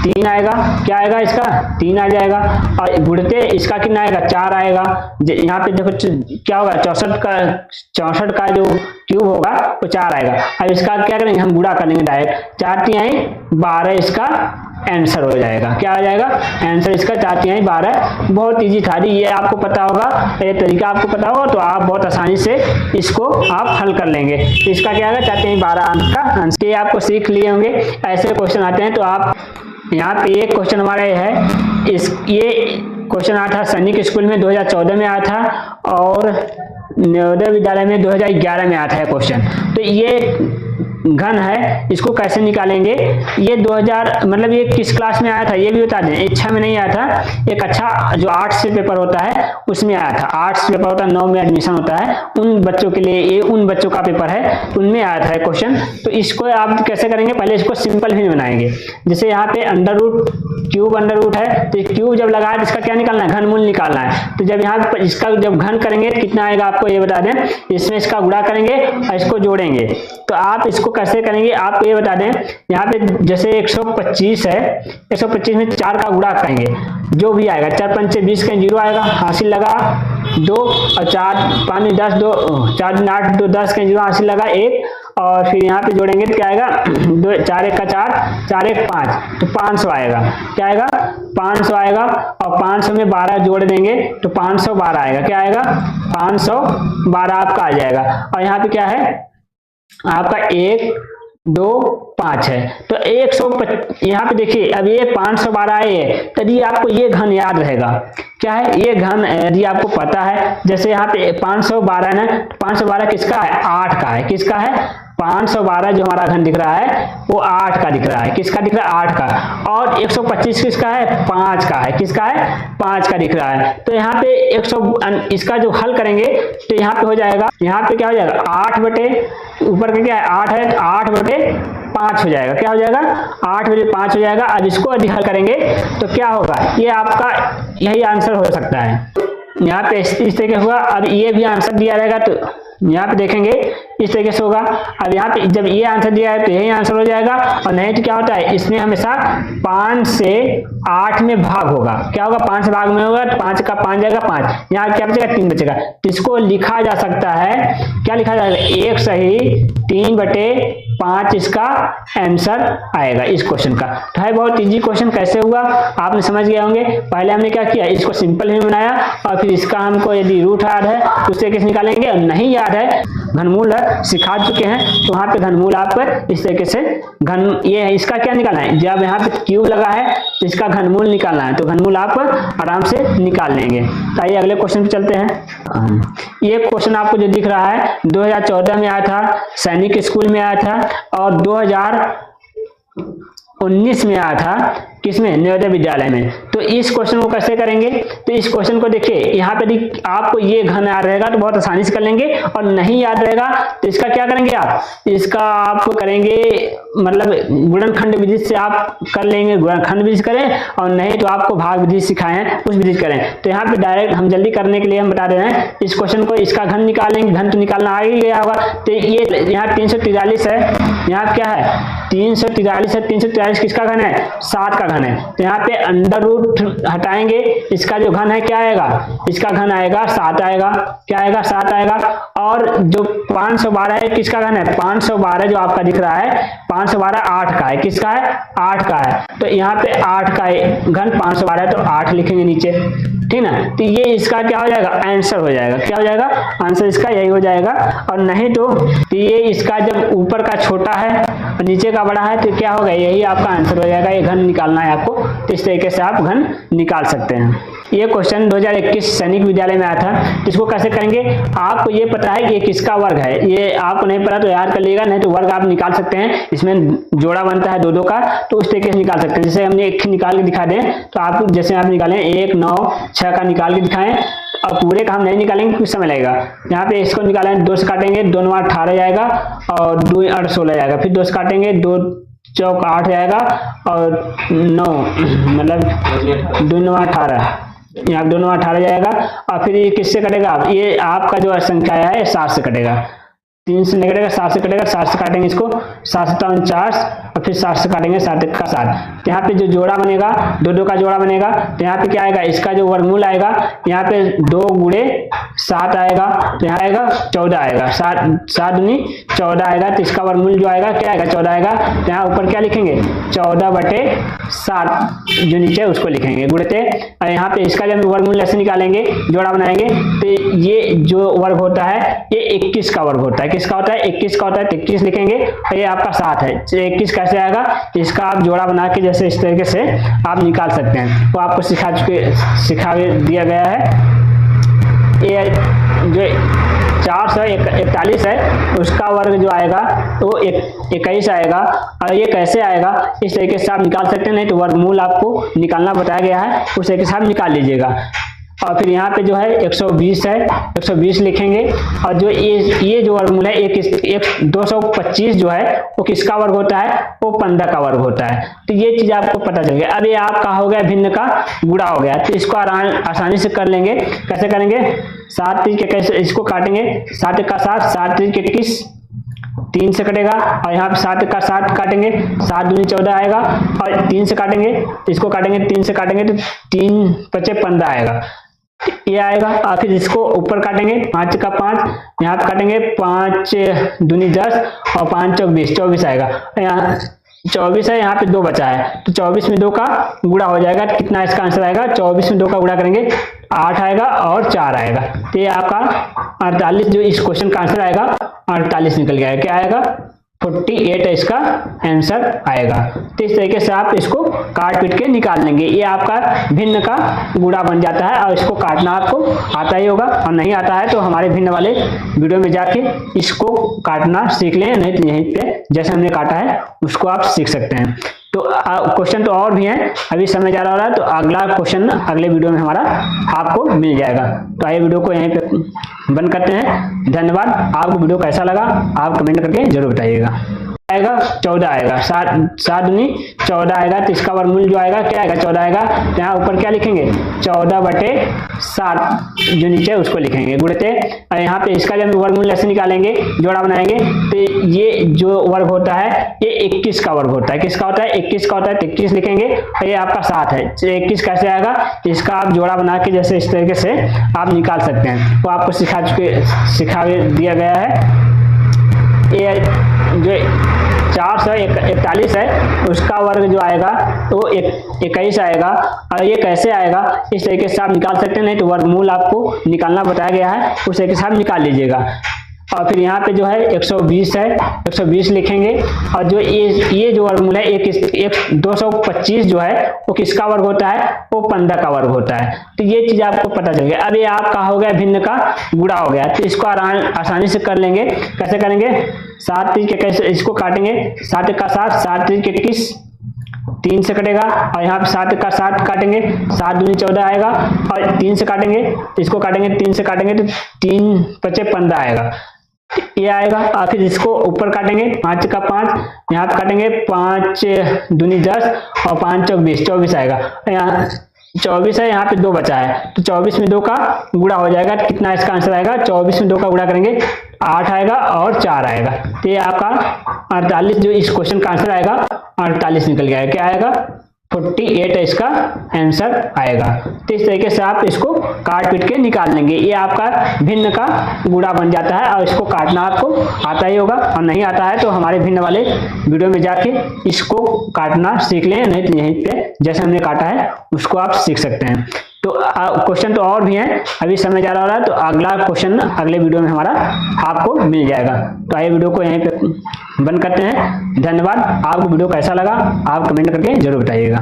[SPEAKER 1] 3 आएगा, क्या आएगा इसका 3 आ जाएगा। और गुणते इसका कितना आएगा, 4 आएगा। यहाँ पे देखो क्या होगा, 64 का जो क्यूब होगा वो 4 आएगा। अब इसका क्या करेंगे, हम गुणा करेंगे डायरेक्ट, 4 तिहाई 12 इसका आंसर हो जाएगा। क्या हो जाएगा आंसर इसका, 4 तिहाई 12। बहुत इजी था, ये आपको पता होगा, ये तरीका आपको पता होगा तो आप बहुत आसानी से इसको आप हल कर लेंगे। इसका क्या आएगा, 4 तिहाई 12 अंक का आंसर। ये आपको सीख लिए होंगे, ऐसे क्वेश्चन आते हैं। तो आप यहाँ पे एक क्वेश्चन हमारा ये है, ये क्वेश्चन आया था सैनिक स्कूल में 2014 में आया था, और नवोदय विद्यालय में 2011 में आया था क्वेश्चन। तो ये घन है, इसको कैसे निकालेंगे। ये 2000 मतलब ये किस क्लास में आया था ये भी बता दें। 6 में नहीं आया था, एक अच्छा जो 8 से पेपर होता है उसमें आया था। 8 से पेपर होता है, 9 में एडमिशन होता है, उन बच्चों के लिए, ये उन बच्चों का पेपर है, उनमें आया था क्वेश्चन। तो इसको आप कैसे करेंगे, पहले इसको सिंपल भी बनाएंगे। जैसे यहाँ पे under root cube under root है, तो क्यूब जब लगाए तो इसका क्या निकालना है, घनमूल निकालना है। तो जब यहाँ पे इसका जब घन करेंगे कितना आएगा आपको ये बता दें, इसमें इसका गुणा करेंगे और इसको जोड़ेंगे। तो आप इसको कैसे करेंगे आपको ये बता दें। यहाँ पे जैसे 125 है, 125 में 4 का गुणा करेंगे, जो भी आएगा 4 5 20 का 0 आएगा, हासिल लगा 2, और 4 5 10 2 4 8 2 10 का 0 हासिल लगा 1, और फिर यहाँ पे जोड़ेंगे तो क्या आएगा 2 4 1 का 4 4 1 5, तो 500 आएगा। क्या आएगा 500 आएगा, और 500 में 12 जोड़ देंगे तो 512 आएगा। क्या आएगा 512 आपका आ जाएगा। और यहाँ पे क्या है आपका 1 2 5 है, तो 100 यहाँ पे देखिए अब ये 512 है, तभी आपको ये घन याद रहेगा। क्या है ये घन, यदि आपको पता है, जैसे यहाँ पे 512 ना, 512 किसका है, 8 का है। किसका है 512 जो हमारा घन दिख रहा है वो 8 का दिख रहा है। किसका दिख रहा है 8 का। और 125 किसका है 5 का है। किसका है 5 का दिख रहा है। तो यहाँ पे 100 इसका जो हल करेंगे तो यहाँ पे हो जाएगा, यहाँ पे क्या हो जाएगा 8 बटे ऊपर का क्या है 8 है, 8 बटे 5 हो जाएगा। क्या हो जाएगा 8 बटे 5 हो जाएगा। अब इसको यदि हल करेंगे तो क्या होगा, ये आपका यही आंसर हो सकता है। यहाँ पे इस तरीके हुआ। अब ये भी आंसर दिया रहेगा तो यहाँ पे देखेंगे इस तरीके से होगा। अब यहाँ पे जब ये आंसर दिया है तो यही आंसर हो जाएगा, और नहीं तो क्या होता है इसमें हमेशा 5 से 8 में भाग होगा। क्या होगा 5 से भाग में होगा, 5 का 5 जाएगा 5, यहाँ क्या बचेगा 3 बचेगा। तो इसको लिखा जा सकता है, क्या लिखा जाएगा 1 सही 3 बटे 5 इसका आंसर आएगा इस क्वेश्चन का। तो है बहुत इजी क्वेश्चन, कैसे हुआ आपने समझ गए होंगे। पहले हमने क्या किया, इसको सिंपल ही बनाया, और फिर इसका हमको यदि रूट याद है तो उससे कैसे निकालेंगे, और नहीं याद है घनमूल सिखा चुके हैं तो वहां पे घनमूल आप इस तरीके से घन, ये है इसका क्या निकालना है, जब यहाँ पे क्यूब लगा है तो इसका घनमूल निकालना है, तो घनमूल आप आराम से निकाल लेंगे। तो आइए अगले क्वेश्चन पे चलते हैं। ये क्वेश्चन आपको जो दिख रहा है 2014 में आया था, सैनिक स्कूल में आया था, और 19 में आया था, किसमें, नवोदय विद्यालय में। तो इस क्वेश्चन को कैसे करेंगे, तो इस क्वेश्चन को देखिए यहाँ पे आपको ये घन याद रहेगा तो बहुत आसानी से कर लेंगे, और नहीं याद रहेगा तो इसका क्या करेंगे आप, इसका आपको करेंगे मतलब गुणनखंड विधि से आप कर लेंगे, गुणनखंड विधि करें, और नहीं तो आपको भाग विधि सिखाए हैं उस विधि करें। तो यहाँ पे डायरेक्ट हम जल्दी करने के लिए हम बता रहे हैं इस क्वेश्चन को, इसका घन निकालेंगे, घन तो निकालना आ ही गया होगा। तो ये यहाँ 343 है, यहाँ क्या है 343 है, 343 किसका घन है, 7 का घन है। तो यहाँ पे अंडर रूट हटाएंगे, इसका जो घन है क्या आएगा, इसका घन आएगा 7 आएगा, क्या आएगा 7 आएगा। और जो 512 है किसका घन है, 512 जो आपका दिख रहा है 512 8 का है, किसका है 8 का है। तो यहाँ पे 8 का घन 512 है तो 8 लिखेंगे नीचे, ठीक ना। तो ये इसका क्या हो जाएगा, आंसर हो जाएगा, क्या हो जाएगा, आंसर इसका यही हो जाएगा। और नहीं तो ये इसका जब ऊपर का छोटा है और नीचे का बड़ा है तो क्या होगा, यही आपका आंसर हो जाएगा। ये घन निकालना है आपको, तो इस तरीके से आप घन निकाल सकते हैं। ये क्वेश्चन 2021 सैनिक विद्यालय में आया था। इसको कैसे करेंगे, आपको ये पता है कि ये किसका वर्ग है, ये आपको नहीं पता तो याद कर लीजिएगा, नहीं तो वर्ग आप निकाल सकते हैं। इसमें जोड़ा बनता है 2-2 का, तो उस तरीके से निकाल सकते हैं। जैसे हमने एक निकाल के दिखा दें तो आप जैसे आप निकालें 1 9 6 का निकाल के दिखाएं, और पूरे का हम नहीं निकालेंगे, कुछ समय लगेगा। यहाँ पे इसको निकालें, 2 से काटेंगे, 2 9 18 जाएगा, और 2 8 16 जाएगा, फिर 2 से काटेंगे, 2 चौक 8 जाएगा, और 9 मतलब 2 9 18, यहाँ 2 9 18 जाएगा। और फिर ये किससे कटेगा, ये आपका जो संख्या है 7 से कटेगा, 3 से नहीं कटेगा, 7 से कटेगा, 7 से काटेंगे इसको, 7 7 49, और फिर 7 से काटेंगे, 7 1 का 7। यहाँ पे जो जोड़ा बनेगा 2-2 का जोड़ा बनेगा, तो यहाँ पे क्या आएगा, इसका जो वर्गमूल आएगा यहाँ पे 2 गुणे 7 आएगा, तो यहाँ आएगा 14 आएगा, 7 दूनी 14 आएगा। तो इसका वर्गमूल जो आएगा क्या आएगा, 14 आएगा। तो यहाँ ऊपर क्या लिखेंगे, 14/7 जो नीचे उसको लिखेंगे गुणते। और यहाँ पे इसका जब वर्गमूल ऐसे निकालेंगे, जोड़ा बनाएंगे, तो ये जो वर्ग होता है ये 21 का वर्ग होता है, किसका होता है 21 का होता है, 21 लिखेंगे। और ये आपका 7 है, 21 कैसे आएगा, इसका आप जोड़ा बना के जैसे इस तरीके से आप निकाल सकते हैं, वो आपको सिखा दिया गया है। ये जो 441 है उसका वर्ग जो आएगा वो 21 आएगा। और ये कैसे आएगा, इस तरीके से आप निकाल सकते हैं, नहीं तो वर्गमूल आपको निकालना बताया गया है, उस तरीके से आप निकाल लीजिएगा। और फिर यहाँ पे जो है 120 है, 120 लिखेंगे। और जो ये जो वर्गमूल है 225 जो है वो किसका वर्ग होता है, वो 15 का वर्ग होता है। तो ये चीज आपको पता चल गया। अब ये आपका हो गया भिन्न का गुणा हो गया, तो इसको आसानी से कर लेंगे। कैसे करेंगे, 7 3 के कैसे इसको काटेंगे, 7 1 का 7, 7 3 के 21, 3 से कटेगा, और यहाँ पे 7 का 7 काटेंगे, 7 दूनी 14 आएगा, और 3 से काटेंगे, इसको काटेंगे, 3 से काटेंगे तो 3 5 15 आएगा, ये आएगा। और फिर इसको ऊपर काटेंगे, 5 का 5, यहाँ पे काटेंगे, 5 दूनी 10, और 5 चौक 20, 24 आएगा। यहाँ 24 है, यहाँ पे 2 बचा है, तो 24 में 2 का गुणा हो जाएगा। कितना इसका आंसर आएगा, 24 में 2 का गुणा करेंगे 8 आएगा और 4 आएगा। तो ये आपका 48 जो इस क्वेश्चन का आंसर आएगा 48 निकल गया। क्या आएगा, 48 है इसका आंसर आएगा। तो इस तरीके से आप इसको काट पीट के निकाल लेंगे। ये आपका भिन्न का गुणा बन जाता है, और इसको काटना आपको आता ही होगा, और नहीं आता है तो हमारे भिन्न वाले वीडियो में जाके इसको काटना सीख लें, नहीं तो यहीं पे जैसे हमने काटा है उसको आप सीख सकते हैं। तो क्वेश्चन तो और भी हैं, अभी समय जा रहा है, तो अगला क्वेश्चन अगले वीडियो में हमारा आपको मिल जाएगा। तो आइए वीडियो को यहीं पे बंद करते हैं। धन्यवाद। आपको वीडियो कैसा लगा आप कमेंट करके जरूर बताइएगा। आएगा 14 आएगा, 7 दूनी 14 आएगा, तो इसका वर्गमूल जो आएगा क्या आएगा, 14 आएगा। तो यहाँ ऊपर क्या लिखेंगे, 14/7 जो नीचे उसको लिखेंगे गुणते। और यहाँ पे इसका जब वर्गमूल ऐसे निकालेंगे, जोड़ा बनाएंगे, तो ये जो वर्ग होता है ये 21 का वर्ग होता है, किसका होता है 21 का होता है, 21 लिखेंगे। और ये आपका 7 है, 21 कैसे आएगा, इसका आप जोड़ा बना के जैसे इस तरीके से आप निकाल सकते हैं, वो आपको सिखा दिया गया है। ये जो 441 है उसका वर्ग जो आएगा वो 21 आएगा। और ये कैसे आएगा, इस तरीके से आप निकाल सकते हैं, नहीं तो वर्गमूल आपको निकालना बताया गया है, उस तरीके से आप निकाल लीजिएगा। और फिर यहाँ पे जो है 120 है, 120 लिखेंगे। और जो ये जो वर्गमूल है 225 जो है वो किसका वर्ग होता है, वो 15 का वर्ग होता है। तो ये चीज आपको पता चल गया। अब ये आपका हो गया भिन्न का गुणा हो गया, तो इसको आसानी से कर लेंगे। कैसे करेंगे, 7 3 के कैसे इसको काटेंगे, 7 1 का 7, 7 3 के 21, 3 से कटेगा, और यहाँ पे 7 का 7 काटेंगे, 7 दूनी 14 आएगा, और 3 से काटेंगे, इसको काटेंगे 3 से काटेंगे तो 3 पचे 15 आएगा, ये आएगा। और फिर इसको ऊपर काटेंगे, 5 का 5, यहाँ पे काटेंगे 5 दूनी 10 और 5 चौक 20, 24 आएगा। यहाँ 24 है, यहाँ पे 2 बचा है, तो 24 में 2 का गुणा हो जाएगा, कितना इसका आंसर आएगा, 24 में 2 का गुणा करेंगे 8 आएगा और 4 आएगा, तो ये आपका 48 जो इस क्वेश्चन का आंसर आएगा 48 निकल गया। क्या आएगा, 48 इसका आंसर आएगा। तो इस तरीके से आप इसको काट पीट के निकाल लेंगे, ये आपका भिन्न का गुणा बन जाता है, और इसको काटना आपको आता ही होगा, और नहीं आता है तो हमारे भिन्न वाले वीडियो में जाके इसको काटना सीख लें, नहीं तो यहीं पे जैसे हमने काटा है उसको आप सीख सकते हैं। तो क्वेश्चन तो और भी हैं, अभी समय जा रहा है, तो अगला क्वेश्चन अगले वीडियो में हमारा आपको मिल जाएगा। तो आइए वीडियो को यहीं पे बंद करते हैं। धन्यवाद। आपको वीडियो कैसा लगा आप कमेंट करके जरूर बताइएगा।